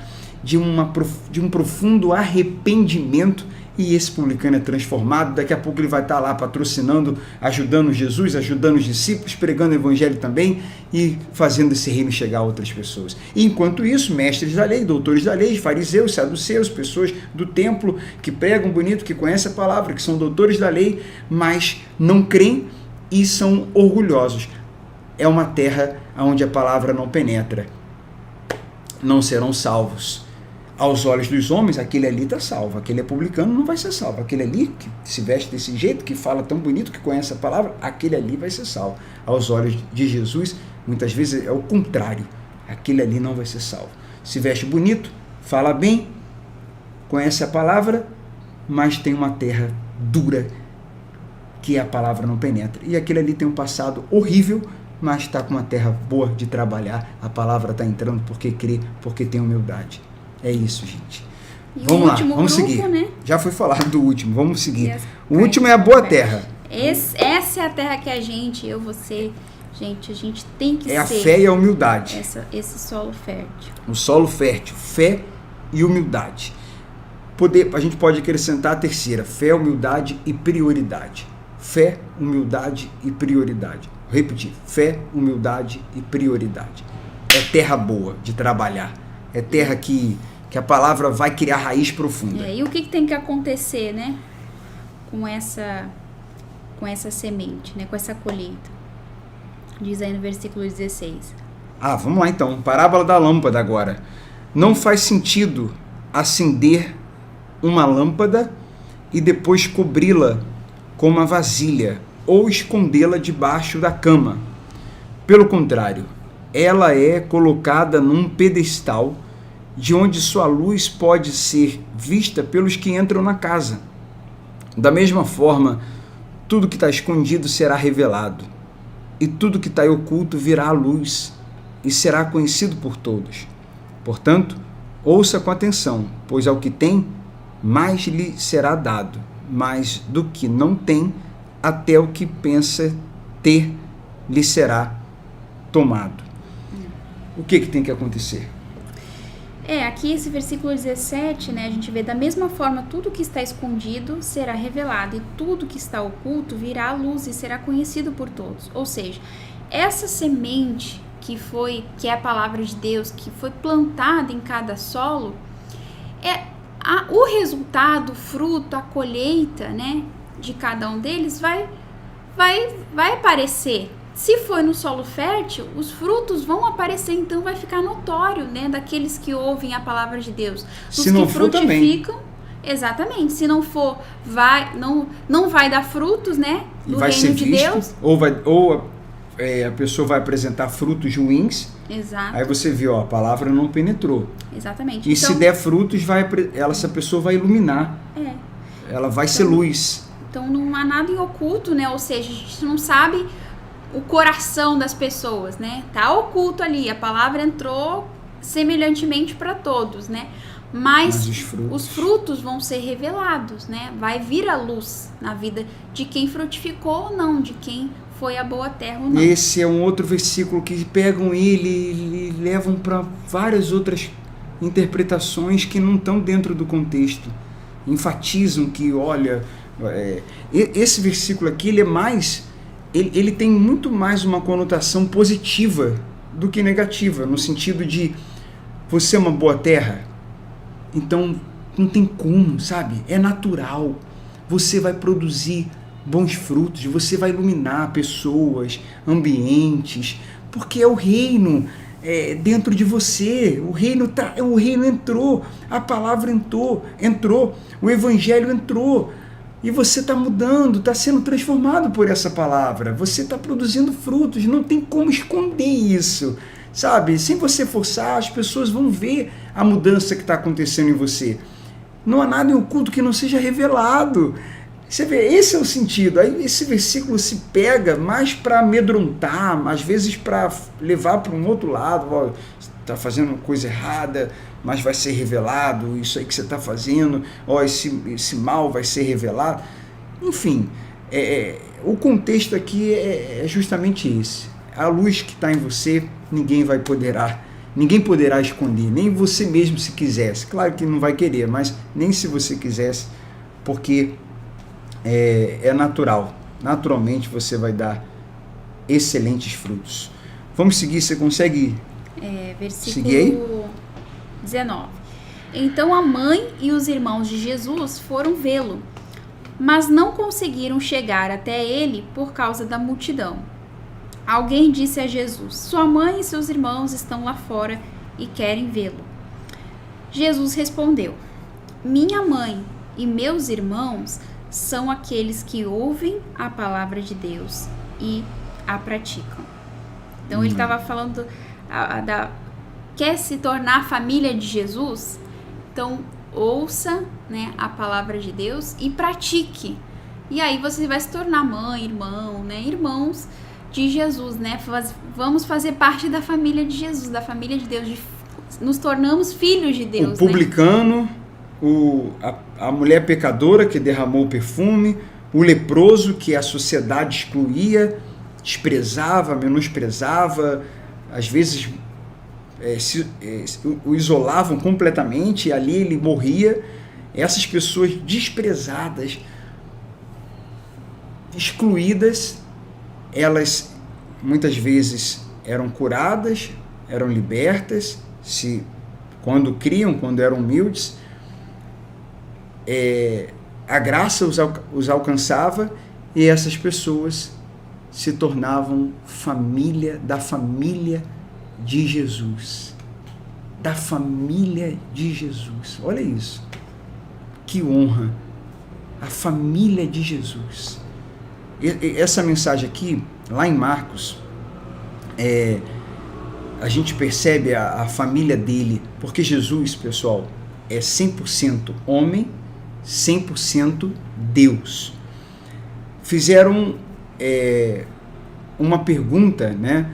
de um profundo arrependimento, e esse publicano é transformado. Daqui a pouco ele vai estar lá patrocinando, ajudando Jesus, ajudando os discípulos, pregando o evangelho também e fazendo esse reino chegar a outras pessoas. E enquanto isso, mestres da lei, doutores da lei, fariseus, saduceus, pessoas do templo que pregam bonito, que conhecem a palavra, que são doutores da lei, mas não creem e são orgulhosos. É uma terra onde a palavra não penetra. Não serão salvos. Aos olhos dos homens, aquele ali está salvo, aquele é publicano, não vai ser salvo. Aquele ali que se veste desse jeito, que fala tão bonito, que conhece a palavra, aquele ali vai ser salvo. Aos olhos de Jesus, muitas vezes é o contrário, aquele ali não vai ser salvo. Se veste bonito, fala bem, conhece a palavra, mas tem uma terra dura, que a palavra não penetra. E aquele ali tem um passado horrível, mas está com uma terra boa de trabalhar, a palavra está entrando porque crê, porque tem humildade. É isso, gente. E vamos lá, vamos grupo, seguir. Né? Já foi falado do último, vamos seguir. O último é a boa terra. Essa é a terra que a gente, você, gente, a gente tem que ser. É a fé e a humildade. Esse solo fértil. O solo fértil, fé e humildade. A gente pode acrescentar a terceira, fé, humildade e prioridade. Fé, humildade e prioridade. Vou repetir, fé, humildade e prioridade. É terra boa de trabalhar. É terra que a palavra vai criar raiz profunda. E o que tem que acontecer, né? Com essa semente, né? Com essa colheita. Diz aí no versículo 16. Vamos lá então. Parábola da lâmpada agora. Não faz sentido acender uma lâmpada e depois cobri-la com uma vasilha ou escondê-la debaixo da cama. Pelo contrário, ela é colocada num pedestal de onde sua luz pode ser vista pelos que entram na casa. Da mesma forma, tudo que está escondido será revelado, e tudo que está oculto virá à luz, e será conhecido por todos. Portanto, ouça com atenção, pois ao que tem, mais lhe será dado, mas do que não tem, até o que pensa ter lhe será tomado. O que tem que acontecer? Aqui esse versículo 17, né, a gente vê da mesma forma, tudo que está escondido será revelado, e tudo que está oculto virá à luz e será conhecido por todos. Ou seja, essa semente que é a palavra de Deus, que foi plantada em cada solo, o resultado, o fruto, a colheita, né, de cada um deles vai aparecer. Se foi no solo fértil, os frutos vão aparecer, então vai ficar notório, né, daqueles que ouvem a palavra de Deus. Se não for também. Exatamente. Se não for, não vai dar frutos, né? E vai ser visto, ou a pessoa vai apresentar frutos ruins. Exato. Aí você vê, a palavra não penetrou. Exatamente. E se der frutos, essa pessoa vai iluminar. Ela vai ser luz. Então não há nada em oculto, né? Ou seja, a gente não sabe o coração das pessoas, né? Tá oculto ali, a palavra entrou semelhantemente para todos, né? Mas os frutos vão ser revelados, né? Vai vir a luz na vida de quem frutificou ou não, de quem foi a boa terra ou não. Esse é um outro versículo que pegam ele e levam para várias outras interpretações que não estão dentro do contexto. Enfatizam que, olha, esse versículo aqui, ele tem muito mais uma conotação positiva do que negativa, no sentido de você é uma boa terra, então não tem como, sabe? É natural. Você vai produzir bons frutos, você vai iluminar pessoas, ambientes, porque é o reino dentro de você. O reino entrou, a palavra entrou, o evangelho entrou. E você está mudando, está sendo transformado por essa palavra. Você está produzindo frutos, não tem como esconder isso. Sabe? Sem você forçar, as pessoas vão ver a mudança que está acontecendo em você. Não há nada em oculto que não seja revelado. Você vê, esse é o sentido. Aí esse versículo se pega mais para amedrontar, às vezes para levar para um outro lado. Está fazendo coisa errada, mas vai ser revelado. Isso aí que você está fazendo, esse mal vai ser revelado. Enfim, o contexto aqui é justamente esse. A luz que está em você, ninguém poderá esconder, nem você mesmo se quisesse. Claro que não vai querer, mas nem se você quisesse, porque é natural. Naturalmente você vai dar excelentes frutos. Vamos seguir, você consegue versículo seguir aí? 19. Então a mãe e os irmãos de Jesus foram vê-lo, mas não conseguiram chegar até ele por causa da multidão. Alguém disse a Jesus: sua mãe e seus irmãos estão lá fora e querem vê-lo. Jesus respondeu: minha mãe e meus irmãos são aqueles que ouvem a palavra de Deus e a praticam. Então ele estava falando quer se tornar família de Jesus? Então ouça, né, a palavra de Deus e pratique. E aí você vai se tornar mãe, irmão, né, irmãos de Jesus, né? Vamos fazer parte da família de Jesus, da família de Deus, nos tornamos filhos de Deus. O publicano, né? A mulher pecadora que derramou o perfume, o leproso que a sociedade excluía, desprezava, menosprezava, às vezes o isolavam completamente e ali ele morria. Essas pessoas desprezadas, excluídas, elas muitas vezes eram curadas, eram libertas, quando criam, quando eram humildes, a graça os alcançava e essas pessoas se tornavam da família de Jesus. Da família de Jesus. Olha isso. Que honra. A família de Jesus. Essa mensagem aqui, lá em Marcos, a gente percebe a família dele, porque Jesus, pessoal, é 100% homem, 100% Deus. Fizeram uma pergunta, né?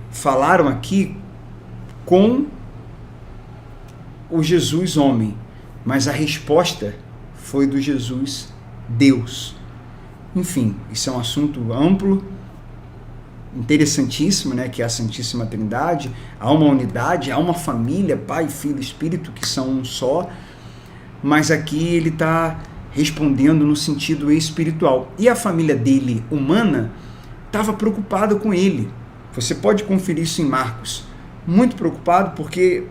Falaram aqui com o Jesus homem, mas a resposta foi do Jesus Deus. Enfim, isso é um assunto amplo, interessantíssimo, né? Que é a Santíssima Trindade. Há uma unidade, há uma família, Pai, Filho e Espírito, que são um só, mas aqui ele está respondendo no sentido espiritual. E a família dele, humana, estava preocupada com ele. Você pode conferir isso em Marcos. Muito preocupado porque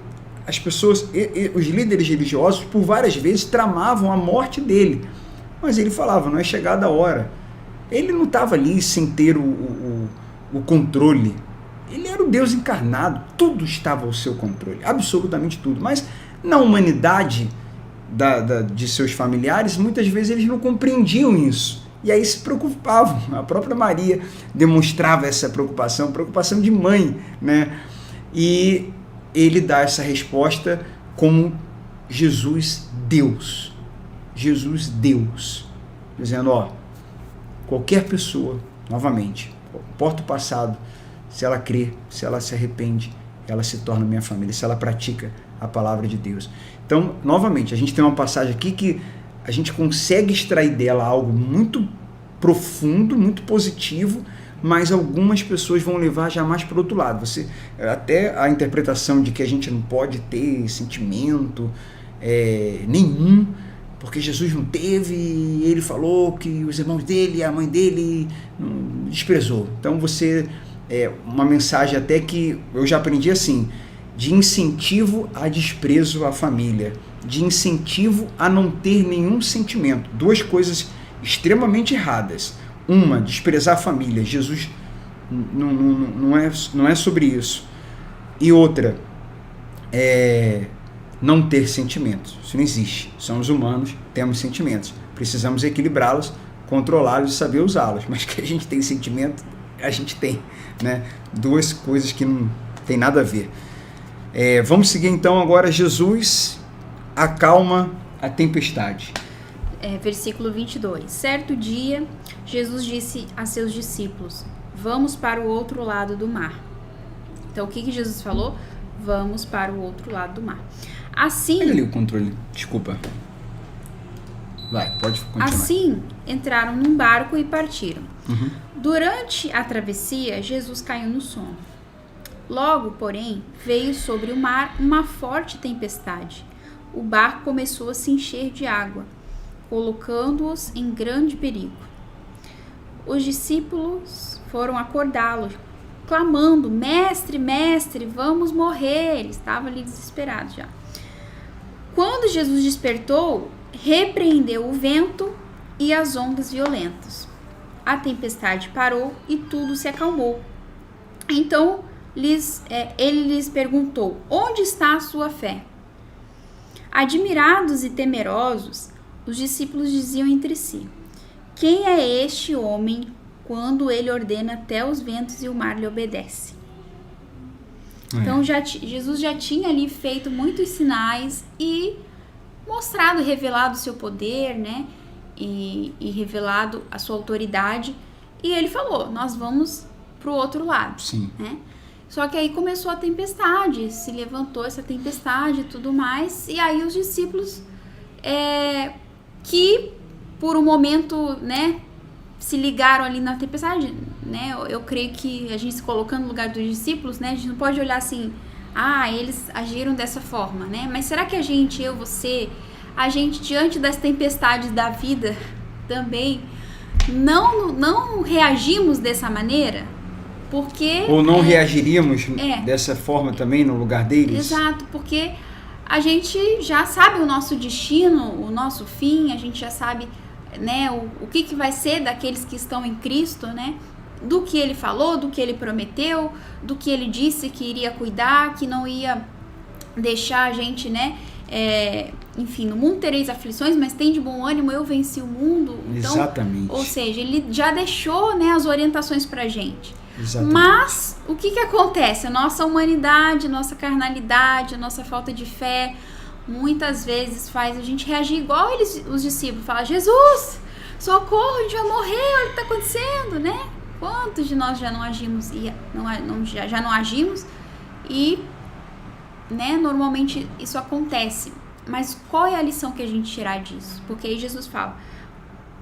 as pessoas, os líderes religiosos, por várias vezes tramavam a morte dele. Mas ele falava, não é chegada a hora. Ele não estava ali sem ter o controle. Ele era o Deus encarnado. Tudo estava ao seu controle. Absolutamente tudo. Mas na humanidade, de seus familiares, muitas vezes eles não compreendiam isso. E aí se preocupavam. A própria Maria demonstrava essa preocupação de mãe, né? E ele dá essa resposta como Jesus Deus. Jesus Deus. Dizendo, qualquer pessoa, novamente, não importa o passado, se ela crê, se ela se arrepende, ela se torna minha família, se ela pratica a palavra de Deus. Então, novamente, a gente tem uma passagem aqui que a gente consegue extrair dela algo muito profundo, muito positivo, mas algumas pessoas vão levar já mais para o outro lado. Até a interpretação de que a gente não pode ter sentimento nenhum, porque Jesus não teve, e ele falou que os irmãos dele, a mãe dele, desprezou. Então uma mensagem até que eu já aprendi assim, de incentivo a desprezo à família, de incentivo a não ter nenhum sentimento. Duas coisas extremamente erradas. Uma, desprezar a família. Jesus não é sobre isso. E outra, não ter sentimentos. Isso não existe. Somos humanos, temos sentimentos. Precisamos equilibrá-los, controlá-los e saber usá-los. Mas que a gente tem sentimento, a gente tem, né? Duas coisas que não tem nada a ver. Vamos seguir então agora. Jesus acalma a tempestade. Versículo 22. Certo dia, Jesus disse a seus discípulos: vamos para o outro lado do mar. Então, o que Jesus falou? Vamos para o outro lado do mar. Assim... Pega ali o controle, desculpa. Vai, pode continuar. Assim, entraram num barco e partiram. Uhum. Durante a travessia, Jesus caiu no sono. Logo, porém, veio sobre o mar uma forte tempestade. O barco começou a se encher de água, colocando-os em grande perigo. Os discípulos foram acordá-lo, clamando: Mestre, mestre, vamos morrer. Ele estava ali desesperado já. Quando Jesus despertou, repreendeu o vento e as ondas violentas. A tempestade parou e tudo se acalmou. Então, ele lhes perguntou: onde está a sua fé? Admirados e temerosos, os discípulos diziam entre si: quem é este homem quando ele ordena até os ventos e o mar lhe obedece? Então, Jesus já tinha ali feito muitos sinais e mostrado, revelado o seu poder, né? E revelado a sua autoridade. E ele falou: nós vamos para o outro lado. Sim. Né? Só que aí começou a tempestade, se levantou essa tempestade e tudo mais, e aí os discípulos, que por um momento, né, se ligaram ali na tempestade, né, eu creio que a gente se colocando no lugar dos discípulos, né, a gente não pode olhar assim, eles agiram dessa forma, né, mas será que a gente diante das tempestades da vida também não reagimos dessa maneira? Porque, ou não reagiríamos dessa forma também no lugar deles? Exato, porque a gente já sabe o nosso destino, o nosso fim, a gente já sabe, né, o que vai ser daqueles que estão em Cristo, né, do que ele falou, do que ele prometeu, do que ele disse que iria cuidar, que não ia deixar a gente, né, enfim, no mundo tereis aflições, mas tem de bom ânimo, eu venci o mundo. Então, exatamente. Ou seja, ele já deixou, né, as orientações pra gente. Exatamente. Mas o que acontece? A nossa humanidade, nossa carnalidade, a nossa falta de fé, muitas vezes faz a gente reagir igual os discípulos. Fala: Jesus, socorro, a gente vai morrer, olha o que está acontecendo, né? Quantos de nós já não agimos já não agimos e, né, normalmente isso acontece. Mas qual é a lição que a gente tirar disso? Porque aí Jesus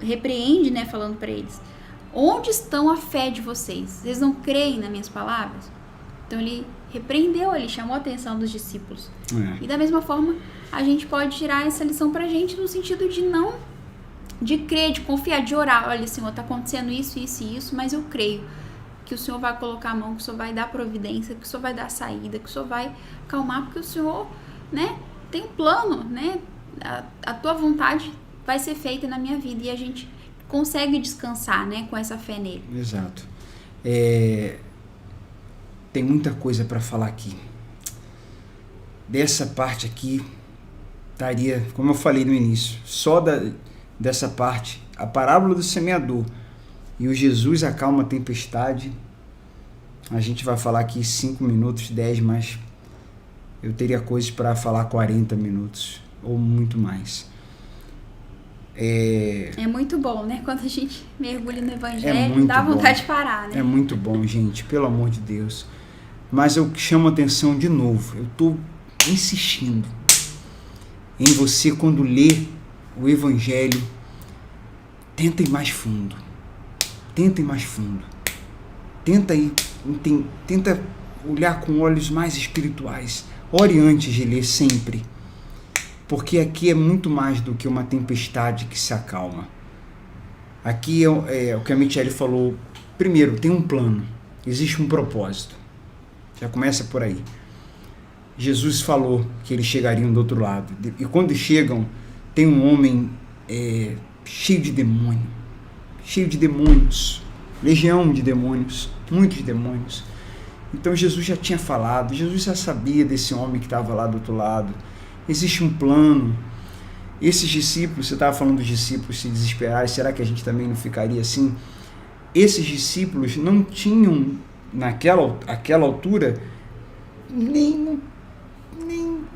repreende, né, falando para eles: onde estão a fé de vocês? Vocês não creem nas minhas palavras? Então ele repreendeu, ele chamou a atenção dos discípulos. E da mesma forma, a gente pode tirar essa lição pra gente no sentido de crer, de confiar, de orar. Olha, Senhor, tá acontecendo isso, isso e isso, mas eu creio que o Senhor vai colocar a mão, que o Senhor vai dar providência, que o Senhor vai dar saída, que o Senhor vai acalmar, porque o Senhor, né, tem um plano, né? A tua vontade vai ser feita na minha vida e a gente consegue descansar, né, com essa fé nele. Exato. Tem muita coisa para falar aqui. Dessa parte aqui, estaria, como eu falei no início, só dessa parte, a parábola do semeador e o Jesus acalma a tempestade, a gente vai falar aqui 5 minutos, 10, mas eu teria coisas para falar 40 minutos ou muito mais. É muito bom, né? Quando a gente mergulha no Evangelho, dá vontade de parar, né? É muito bom, gente, pelo amor de Deus. Mas eu chamo a atenção de novo, eu estou insistindo em você, quando lê o Evangelho, tenta ir mais fundo. Tenta olhar com olhos mais espirituais. Ore antes de ler sempre. Porque aqui é muito mais do que uma tempestade que se acalma. Aqui é o que a Michele falou. Primeiro, tem um plano. Existe um propósito. Já começa por aí. Jesus falou que eles chegariam do outro lado. E quando chegam, tem um homem cheio de demônios. Legião de demônios. Muitos demônios. Então Jesus já tinha falado. Jesus já sabia desse homem que estava lá do outro lado. Existe um plano. Esses discípulos, você estava falando dos discípulos se desesperarem, será que a gente também não ficaria assim? Esses discípulos não tinham, naquela altura, nem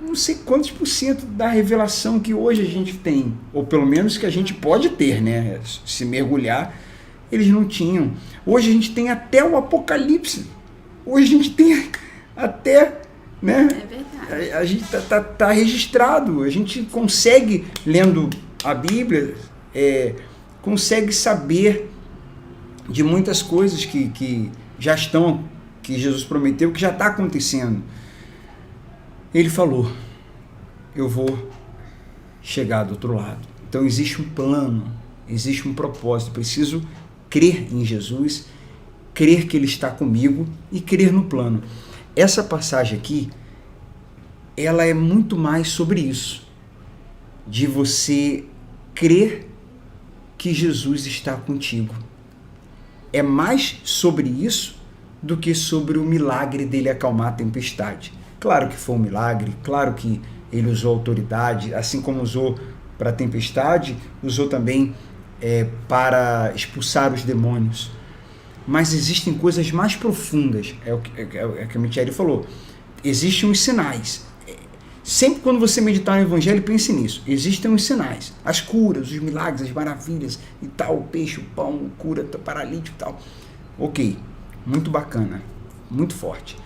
não sei quantos % da revelação que hoje a gente tem, ou pelo menos que a gente pode ter, né? Se mergulhar, eles não tinham. Hoje a gente tem até o Apocalipse. Hoje a gente tem até... né? É verdade. A gente tá registrado, a gente consegue, lendo a Bíblia, consegue saber de muitas coisas que já estão, que Jesus prometeu, que já está acontecendo. Ele falou, eu vou chegar do outro lado. Então existe um plano, existe um propósito, preciso crer em Jesus, crer que Ele está comigo e crer no plano. Essa passagem aqui, ela é muito mais sobre isso, de você crer que Jesus está contigo. É mais sobre isso do que sobre o milagre dele acalmar a tempestade. Claro que foi um milagre, claro que ele usou autoridade, assim como usou para a tempestade, usou também para expulsar os demônios. Mas existem coisas mais profundas, é o que a Michele falou. Existem os sinais. Sempre quando você meditar no Evangelho, pense nisso. Existem os sinais, as curas, os milagres, as maravilhas e tal, o peixe, o pão, o cura, o paralítico e tal. Ok, muito bacana, muito forte.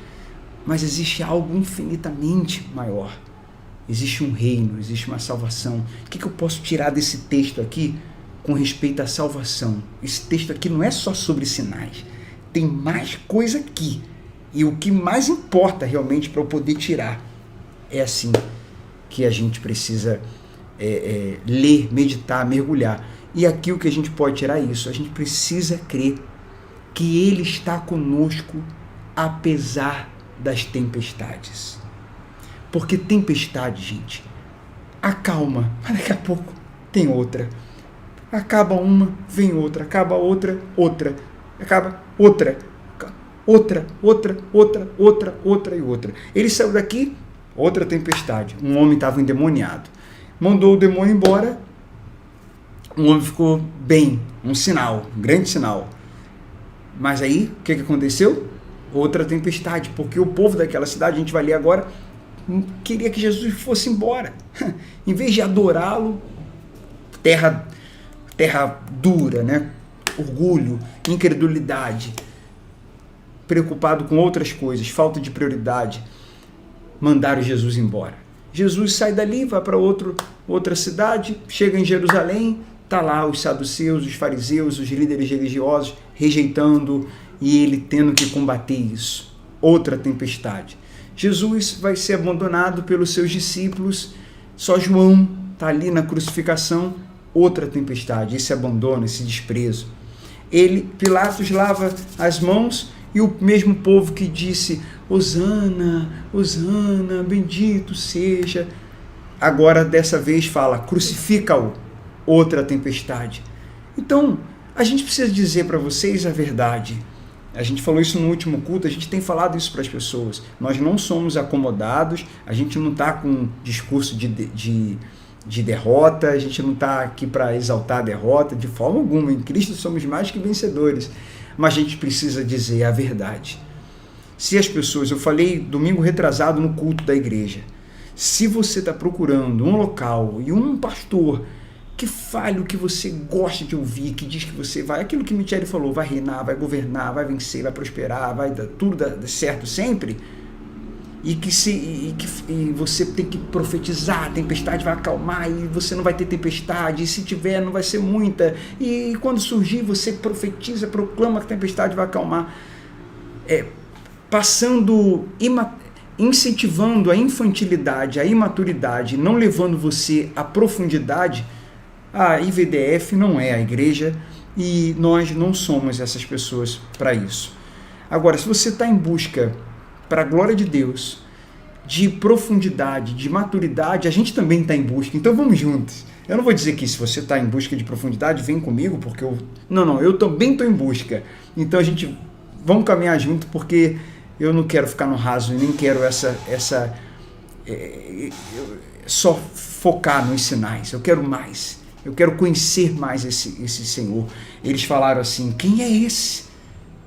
Mas existe algo infinitamente maior. Existe um reino, existe uma salvação. O que eu posso tirar desse texto aqui com respeito à salvação? Esse texto aqui não é só sobre sinais. Tem mais coisa aqui. E o que mais importa realmente para eu poder tirar é assim que a gente precisa ler, meditar, mergulhar. E aqui o que a gente pode tirar é isso. A gente precisa crer que Ele está conosco apesar das tempestades. Porque tempestade, gente, acalma, mas daqui a pouco tem outra. Acaba uma, vem outra. Acaba outra, outra. Acaba outra. Outra e outra. Ele saiu daqui, outra tempestade. Um homem estava endemoniado. Mandou o demônio embora. O homem ficou bem. Um sinal, um grande sinal. Mas aí, o que aconteceu? Outra tempestade. Porque o povo daquela cidade, a gente vai ler agora, queria que Jesus fosse embora. Em vez de adorá-lo, terra dura, né? Orgulho, incredulidade, preocupado com outras coisas, falta de prioridade, mandaram Jesus embora. Jesus sai dali, vai para outra cidade, chega em Jerusalém, está lá os saduceus, os fariseus, os líderes religiosos rejeitando e ele tendo que combater isso. Outra tempestade. Jesus vai ser abandonado pelos seus discípulos, só João está ali na crucificação. Outra tempestade, esse abandono, esse desprezo. Pilatos lava as mãos e o mesmo povo que disse Hosana, Hosana, bendito seja, agora dessa vez fala, crucifica-o. Outra tempestade. Então, a gente precisa dizer para vocês a verdade. A gente falou isso no último culto, a gente tem falado isso para as pessoas. Nós não somos acomodados, a gente não está com um discurso de derrota, a gente não está aqui para exaltar a derrota de forma alguma. Em Cristo somos mais que vencedores, mas a gente precisa dizer a verdade. Se as pessoas, eu falei domingo retrasado no culto da igreja, se você está procurando um local e um pastor que fale o que você gosta de ouvir, que diz que você vai, aquilo que Michele falou, vai reinar, vai governar, vai vencer, vai prosperar, vai dar tudo dar certo sempre, e você tem que profetizar, a tempestade vai acalmar e você não vai ter tempestade, e se tiver não vai ser muita, e quando surgir você profetiza, proclama que a tempestade vai acalmar, incentivando a infantilidade, a imaturidade, não levando você à profundidade. A IVDF não é a igreja e nós não somos essas pessoas para isso. Agora, se você está em busca, para a glória de Deus, de profundidade, de maturidade, a gente também está em busca, então vamos juntos. Eu não vou dizer que se você está em busca de profundidade, vem comigo, porque eu também estou em busca. Então vamos caminhar junto, porque eu não quero ficar no raso, nem quero só focar nos sinais, eu quero mais. Eu quero conhecer mais esse Senhor. Eles falaram assim, quem é esse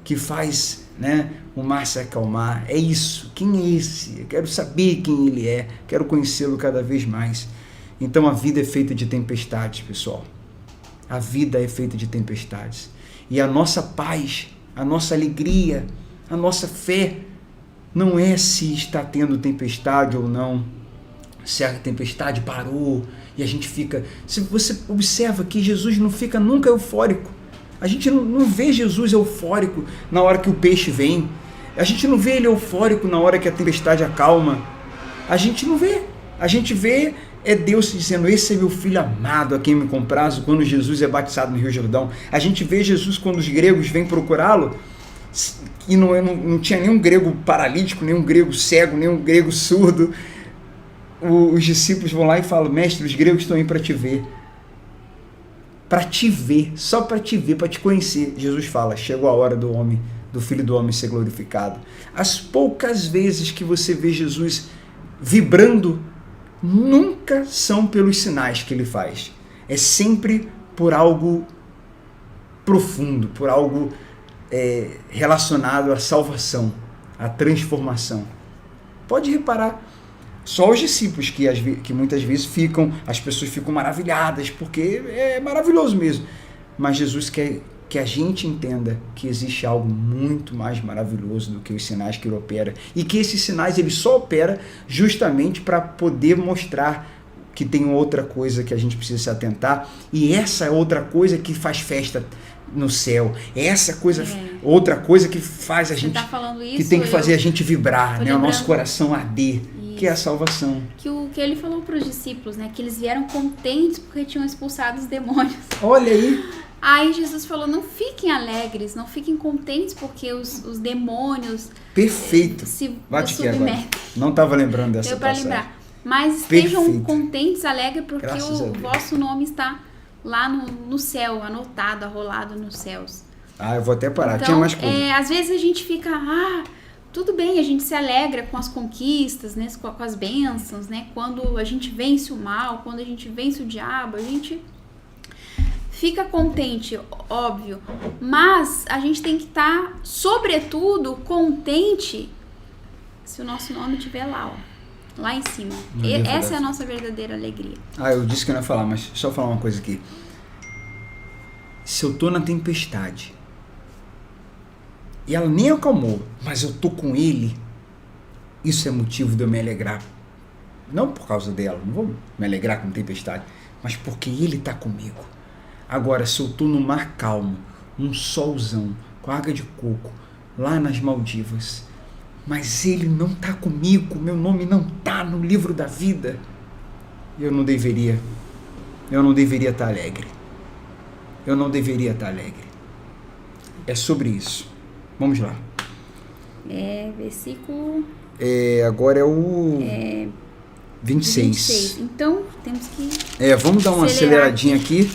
que faz, o mar se acalmar? É isso, quem é esse? Eu quero saber quem ele é, quero conhecê-lo cada vez mais. Então a vida é feita de tempestades, pessoal. A vida é feita de tempestades. E a nossa paz, a nossa alegria, a nossa fé, não é se está tendo tempestade ou não, se a tempestade parou, e a gente fica... Se você observa que Jesus não fica nunca eufórico. A gente não vê Jesus eufórico na hora que o peixe vem. A gente não vê ele eufórico na hora que a tempestade acalma. A gente não vê. A gente vê Deus dizendo, esse é meu filho amado, a quem me comprazo, quando Jesus é batizado no Rio Jordão. A gente vê Jesus quando os gregos vêm procurá-lo, e não tinha nenhum grego paralítico, nenhum grego cego, nenhum grego surdo. Os discípulos vão lá e falam, mestre, os gregos estão aí para te ver. Para te ver, só para te ver, para te conhecer. Jesus fala, chegou a hora do Filho do Homem ser glorificado. As poucas vezes que você vê Jesus vibrando, nunca são pelos sinais que ele faz. É sempre por algo profundo, por algo relacionado à salvação, à transformação. Pode reparar, só os discípulos que muitas vezes as pessoas ficam maravilhadas, porque é maravilhoso mesmo. Mas Jesus quer que a gente entenda que existe algo muito mais maravilhoso do que os sinais que ele opera. E que esses sinais ele só opera justamente para poder mostrar que tem outra coisa que a gente precisa se atentar. E essa é outra coisa que faz festa no céu. Outra coisa que faz a gente... Tá falando isso, que tem que fazer a gente vibrar, o nosso coração arder. Que é a salvação. Que ele falou para os discípulos, que eles vieram contentes porque tinham expulsado os demônios. Olha aí. Aí Jesus falou, não fiquem alegres, não fiquem contentes porque os demônios... Perfeito. Se submetem. Não estava lembrando dessa passagem. Lembrar. Mas estejam contentes, alegres, porque o vosso nome está lá no céu, anotado, arrolado nos céus. Eu vou até parar. Então, tinha mais coisa. Às vezes a gente fica... tudo bem, a gente se alegra com as conquistas, com as bênçãos, quando a gente vence o mal, quando a gente vence o diabo, a gente fica contente, óbvio, mas a gente tem que estar, sobretudo, contente se o nosso nome estiver lá em cima. Essa é a nossa verdadeira alegria. Eu disse que eu não ia falar, mas só falar uma coisa aqui. Se eu tô na tempestade, e ela nem acalmou, mas eu tô com ele, isso é motivo de eu me alegrar. Não por causa dela, não vou me alegrar com tempestade, mas porque ele tá comigo. Agora, se eu tô no mar calmo, um solzão, com água de coco, lá nas Maldivas, mas ele não tá comigo, meu nome não tá no livro da vida, eu não deveria estar alegre. Eu não deveria estar alegre. É sobre isso. Vamos lá. Versículo... agora é o 26. Então, temos que... vamos dar uma aceleradinha aqui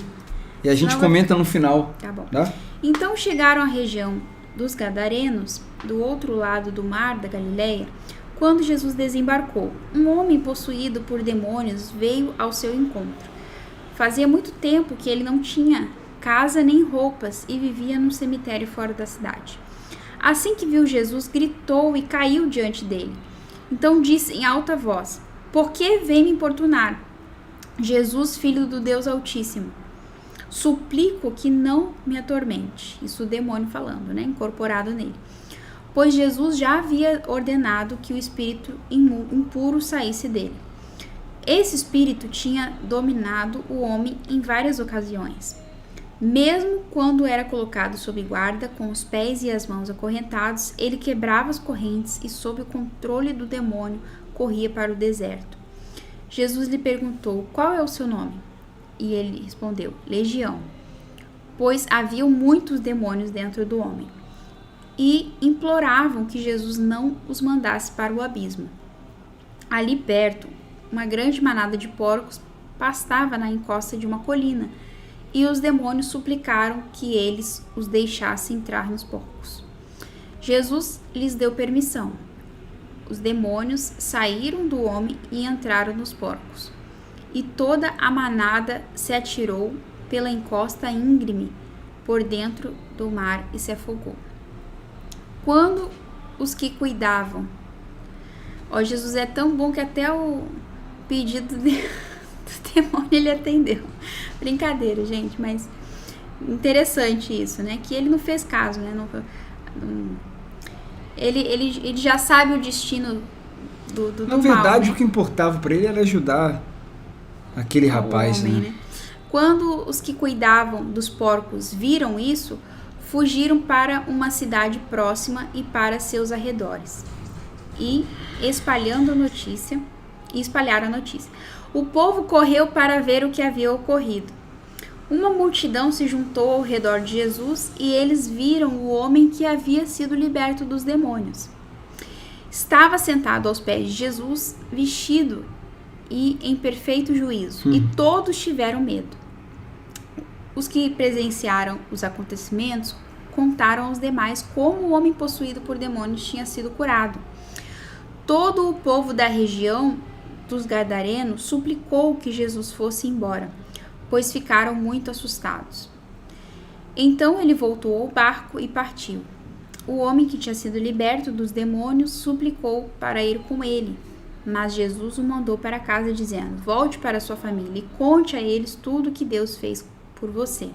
e a gente comenta no final. Tá bom. Tá? Então chegaram à região dos Gadarenos, do outro lado do mar da Galileia, quando Jesus desembarcou, um homem possuído por demônios veio ao seu encontro. Fazia muito tempo que ele não tinha casa nem roupas e vivia num cemitério fora da cidade. Assim que viu Jesus, gritou e caiu diante dele. Então disse em alta voz: Por que vem me importunar? Jesus, filho do Deus Altíssimo, suplico que não me atormente. Isso o demônio falando, né? Incorporado nele. Pois Jesus já havia ordenado que o espírito impuro saísse dele. Esse espírito tinha dominado o homem em várias ocasiões. Mesmo quando era colocado sob guarda, com os pés e as mãos acorrentados, ele quebrava as correntes e, sob o controle do demônio, corria para o deserto. Jesus lhe perguntou: Qual é o seu nome? E ele respondeu: Legião, pois havia muitos demônios dentro do homem. E imploravam que Jesus não os mandasse para o abismo. Ali perto, uma grande manada de porcos pastava na encosta de uma colina, e os demônios suplicaram que eles os deixassem entrar nos porcos. Jesus lhes deu permissão. Os demônios saíram do homem e entraram nos porcos. E toda a manada se atirou pela encosta íngreme por dentro do mar e se afogou. Quando os que cuidavam... Jesus é tão bom que até o pedido do demônio ele atendeu. Brincadeira, gente, mas interessante isso, né? Que ele não fez caso, né? Ele já sabe o destino do Na verdade, mal, né? O que importava para ele era ajudar aquele rapaz, homem, né? Quando os que cuidavam dos porcos viram isso, fugiram para uma cidade próxima e para seus arredores, e espalharam a notícia. O povo correu para ver o que havia ocorrido. Uma multidão se juntou ao redor de Jesus e eles viram o homem que havia sido liberto dos demônios. Estava sentado aos pés de Jesus, vestido e em perfeito juízo, e todos tiveram medo. Os que presenciaram os acontecimentos contaram aos demais como o homem possuído por demônios tinha sido curado. Todo o povo da região dos Gadarenos suplicou que Jesus fosse embora, pois ficaram muito assustados. Então ele voltou ao barco e partiu. O homem que tinha sido liberto dos demônios suplicou para ir com ele, mas Jesus o mandou para casa dizendo: Volte para sua família e conte a eles tudo o que Deus fez por você.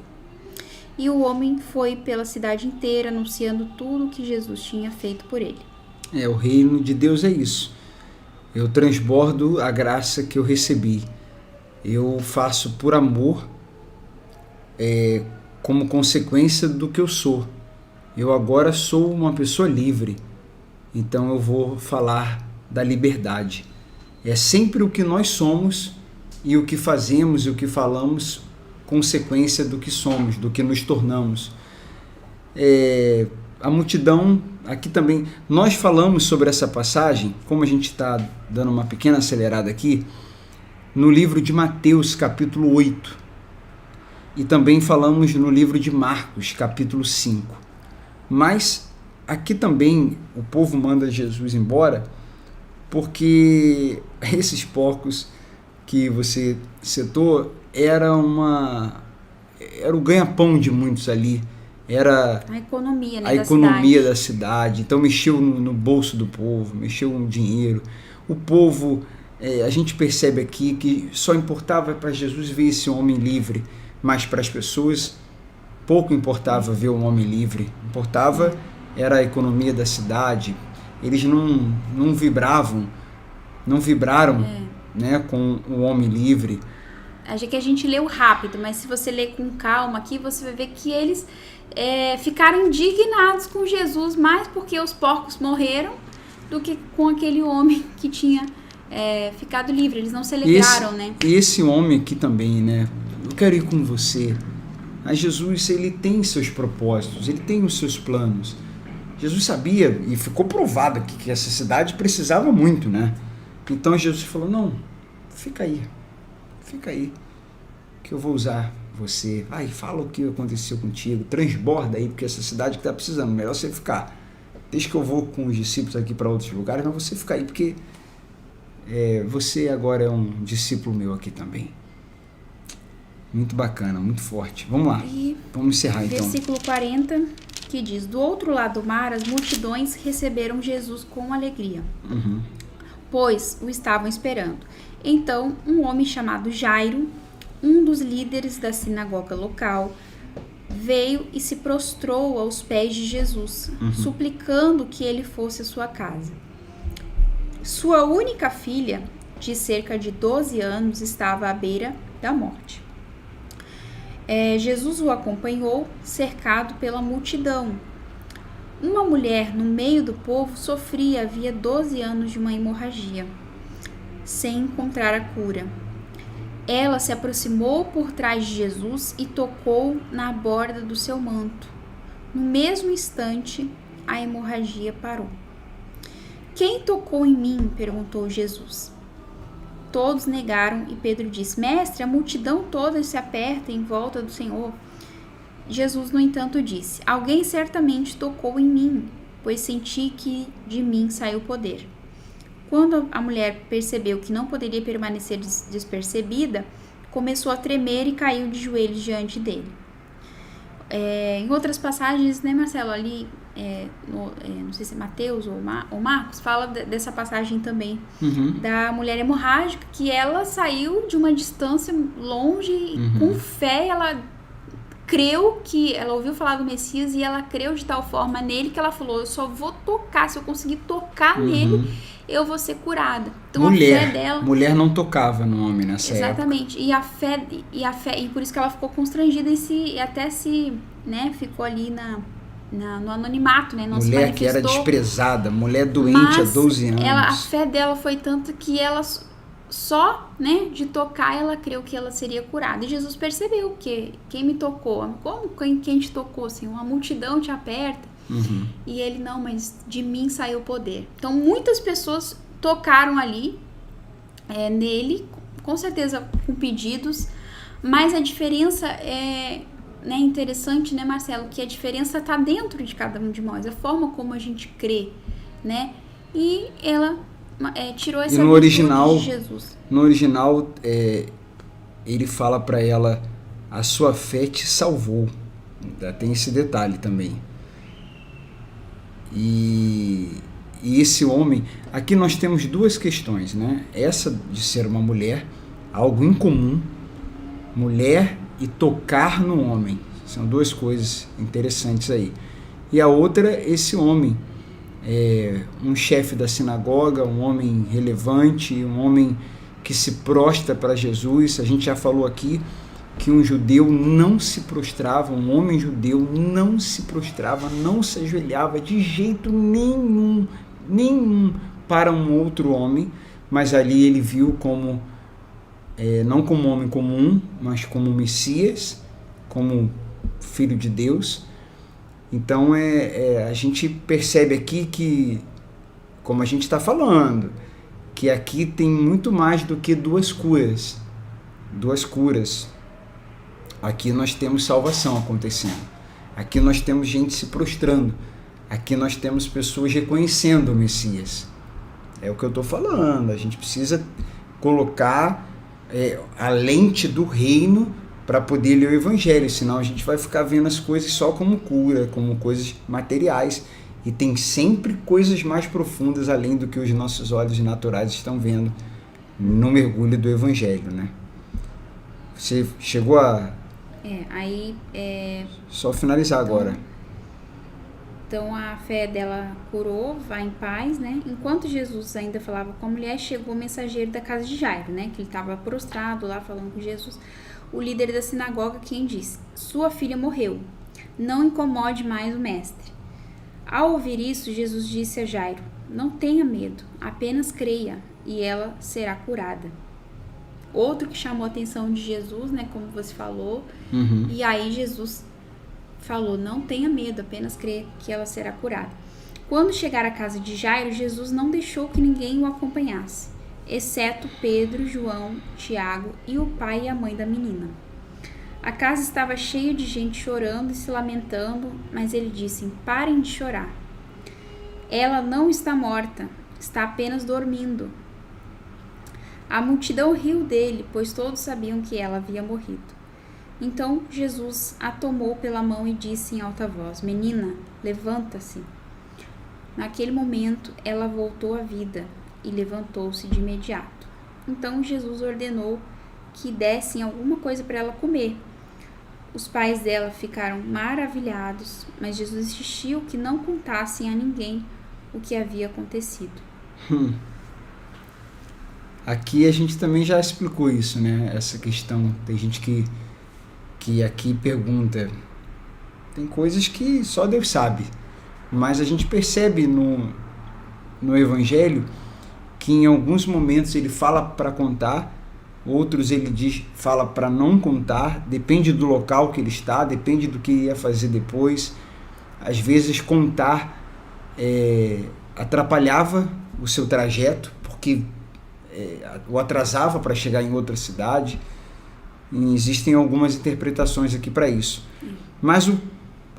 E o homem foi pela cidade inteira anunciando tudo o que Jesus tinha feito por ele. O reino de Deus é isso. Eu transbordo a graça que eu recebi. Eu faço por amor, como consequência do que eu sou. Eu agora sou uma pessoa livre. Então eu vou falar da liberdade. É sempre o que nós somos e o que fazemos e o que falamos, consequência do que somos, do que nos tornamos. A multidão, aqui também, nós falamos sobre essa passagem, como a gente está dando uma pequena acelerada aqui, no livro de Mateus, capítulo 8, e também falamos no livro de Marcos, capítulo 5. Mas aqui também o povo manda Jesus embora, porque esses porcos que você citou era o ganha-pão de muitos ali. Era a economia, né, a economia da cidade. Então mexeu no bolso do povo, mexeu no dinheiro. O povo, a gente percebe aqui que só importava para Jesus ver esse homem livre, mas para as pessoas pouco importava ver um homem livre. Importava era a economia da cidade. Eles não vibraram, né, com o homem livre. Acho que a gente leu rápido, mas se você ler com calma aqui, você vai ver que eles ficaram indignados com Jesus, mais porque os porcos morreram do que com aquele homem que tinha ficado livre. Eles não celebraram, né? E esse homem aqui também, né? Eu quero ir com você. Mas Jesus, ele tem seus propósitos, ele tem os seus planos. Jesus sabia, e ficou provado aqui, que essa cidade precisava muito, né? Então Jesus falou: não, fica aí, que eu vou usar você, fala o que aconteceu contigo, transborda aí, porque essa cidade que está precisando, melhor você ficar. Desde que eu vou com os discípulos aqui para outros lugares, mas você fica aí, porque você agora é um discípulo meu aqui também. Muito bacana, muito forte. Vamos lá, vamos encerrar então. Versículo 40, que diz: do outro lado do mar, as multidões receberam Jesus com alegria, pois o estavam esperando. Então, um homem chamado Jairo, um dos líderes da sinagoga local, veio e se prostrou aos pés de Jesus, suplicando que ele fosse à sua casa. Sua única filha, de cerca de 12 anos, estava à beira da morte. Jesus o acompanhou, cercado pela multidão. Uma mulher no meio do povo sofria havia 12 anos de uma hemorragia, sem encontrar a cura. Ela se aproximou por trás de Jesus e tocou na borda do seu manto. No mesmo instante, a hemorragia parou. Quem tocou em mim? Perguntou Jesus. Todos negaram e Pedro disse: Mestre, a multidão toda se aperta em volta do Senhor. Jesus, no entanto, disse: Alguém certamente tocou em mim, pois senti que de mim saiu poder. Quando a mulher percebeu que não poderia permanecer despercebida, começou a tremer e caiu de joelhos diante dele. Em outras passagens, né, Marcelo, ali, não sei se é Mateus ou Marcos, fala dessa passagem também, da mulher hemorrágica, que ela saiu de uma distância longe e com fé ela creu que, ela ouviu falar do Messias e ela creu de tal forma nele que ela falou: eu só vou tocar, se eu conseguir tocar nele, eu vou ser curada. Então a fé dela... Mulher não tocava no homem nessa época. Exatamente. E a fé, e por isso que ela ficou constrangida e até se, né, ficou ali no anonimato, né? Não se mulher que era desprezada, mulher doente há 12 anos. A fé dela foi tanto que ela só, né, de tocar, ela creu que ela seria curada. E Jesus percebeu que quem me tocou? Como quem te tocou? Assim, uma multidão te aperta. E ele: não, mas de mim saiu o poder. Então muitas pessoas tocaram ali nele, com certeza com pedidos, mas a diferença é, né, interessante, né, Marcelo, que a diferença está dentro de cada um de nós, a forma como a gente crê, né? E ela tirou essa virtude de Jesus. No original, ele fala para ela: a sua fé te salvou. Tem esse detalhe também. E esse homem, aqui nós temos duas questões, né? Essa de ser uma mulher, algo incomum, mulher e tocar no homem, são duas coisas interessantes aí. E a outra, esse homem, um chefe da sinagoga, um homem relevante, um homem que se prostra para Jesus. A gente já falou aqui que um judeu não se prostrava, um homem judeu não se prostrava, não se ajoelhava de jeito nenhum para um outro homem, mas ali ele viu como, não como homem comum, mas como Messias, como Filho de Deus. Então a gente percebe aqui que, como a gente está falando, que aqui tem muito mais do que duas curas. Aqui nós temos salvação acontecendo. Aqui nós temos gente se prostrando. Aqui nós temos pessoas reconhecendo o Messias. É o que eu estou falando. A gente precisa colocar a lente do reino para poder ler o Evangelho. Senão a gente vai ficar vendo as coisas só como cura, como coisas materiais. E tem sempre coisas mais profundas além do que os nossos olhos naturais estão vendo no mergulho do Evangelho, né? Você chegou a... Só finalizar então, agora. Então a fé dela curou, vai em paz, né? Enquanto Jesus ainda falava com a mulher, chegou o mensageiro da casa de Jairo, né? Que ele estava prostrado lá falando com Jesus. O líder da sinagoga, quem disse: sua filha morreu, não incomode mais o mestre. Ao ouvir isso, Jesus disse a Jairo: não tenha medo, apenas creia e ela será curada. Outro que chamou a atenção de Jesus, né, como você falou, e aí Jesus falou: não tenha medo, apenas creia que ela será curada. Quando chegar à casa de Jairo, Jesus não deixou que ninguém o acompanhasse, exceto Pedro, João, Tiago e o pai e a mãe da menina. A casa estava cheia de gente chorando e se lamentando, mas ele disse: parem de chorar. Ela não está morta, está apenas dormindo. A multidão riu dele, pois todos sabiam que ela havia morrido. Então Jesus a tomou pela mão e disse em alta voz: menina, levanta-se. Naquele momento ela voltou à vida e levantou-se de imediato. Então Jesus ordenou que dessem alguma coisa para ela comer. Os pais dela ficaram maravilhados, mas Jesus insistiu que não contassem a ninguém o que havia acontecido. Aqui a gente também já explicou isso, né? Essa questão. Tem gente que aqui pergunta. Tem coisas que só Deus sabe. Mas a gente percebe no Evangelho que em alguns momentos ele fala para contar, outros ele fala para não contar, depende do local que ele está, depende do que ia fazer depois. Às vezes contar atrapalhava o seu trajeto, porque o atrasava para chegar em outra cidade. E existem algumas interpretações aqui para isso. Mas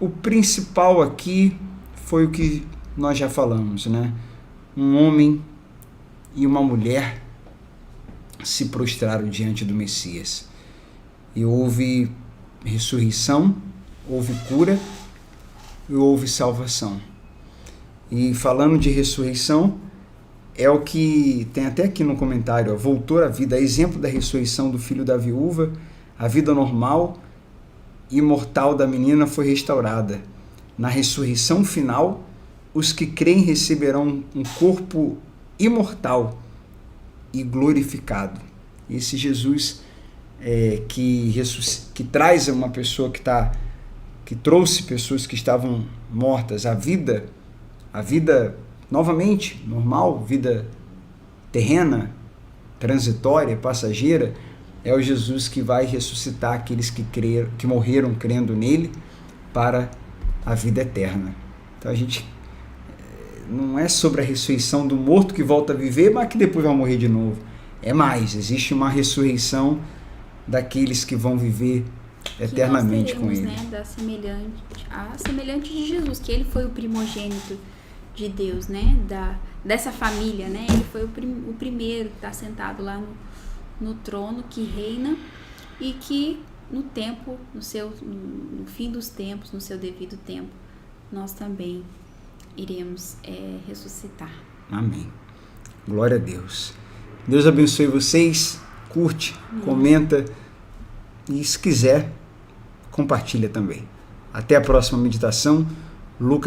o principal aqui foi o que nós já falamos, né? Um homem e uma mulher se prostraram diante do Messias. E houve ressurreição, houve cura e houve salvação. E falando de ressurreição, é o que tem até aqui no comentário, voltou à vida, exemplo da ressurreição do filho da viúva, a vida normal e mortal da menina foi restaurada. Na ressurreição final, os que creem receberão um corpo imortal e glorificado. Esse Jesus que traz uma pessoa que trouxe pessoas que estavam mortas à vida novamente, normal, vida terrena, transitória, passageira, é o Jesus que vai ressuscitar aqueles que morreram crendo nele para a vida eterna. Então a gente não é sobre a ressurreição do morto que volta a viver, mas que depois vai morrer de novo. É mais, existe uma ressurreição daqueles que vão viver eternamente com ele. Né, a semelhante de Jesus, que ele foi o primogênito de Deus, né, dessa família, né, ele foi o primeiro que está sentado lá no trono, que reina e que no fim dos tempos, no seu devido tempo, nós também iremos ressuscitar. Amém. Glória a Deus. Deus abençoe vocês, curte, comenta e se quiser, compartilha também. Até a próxima meditação. Lucas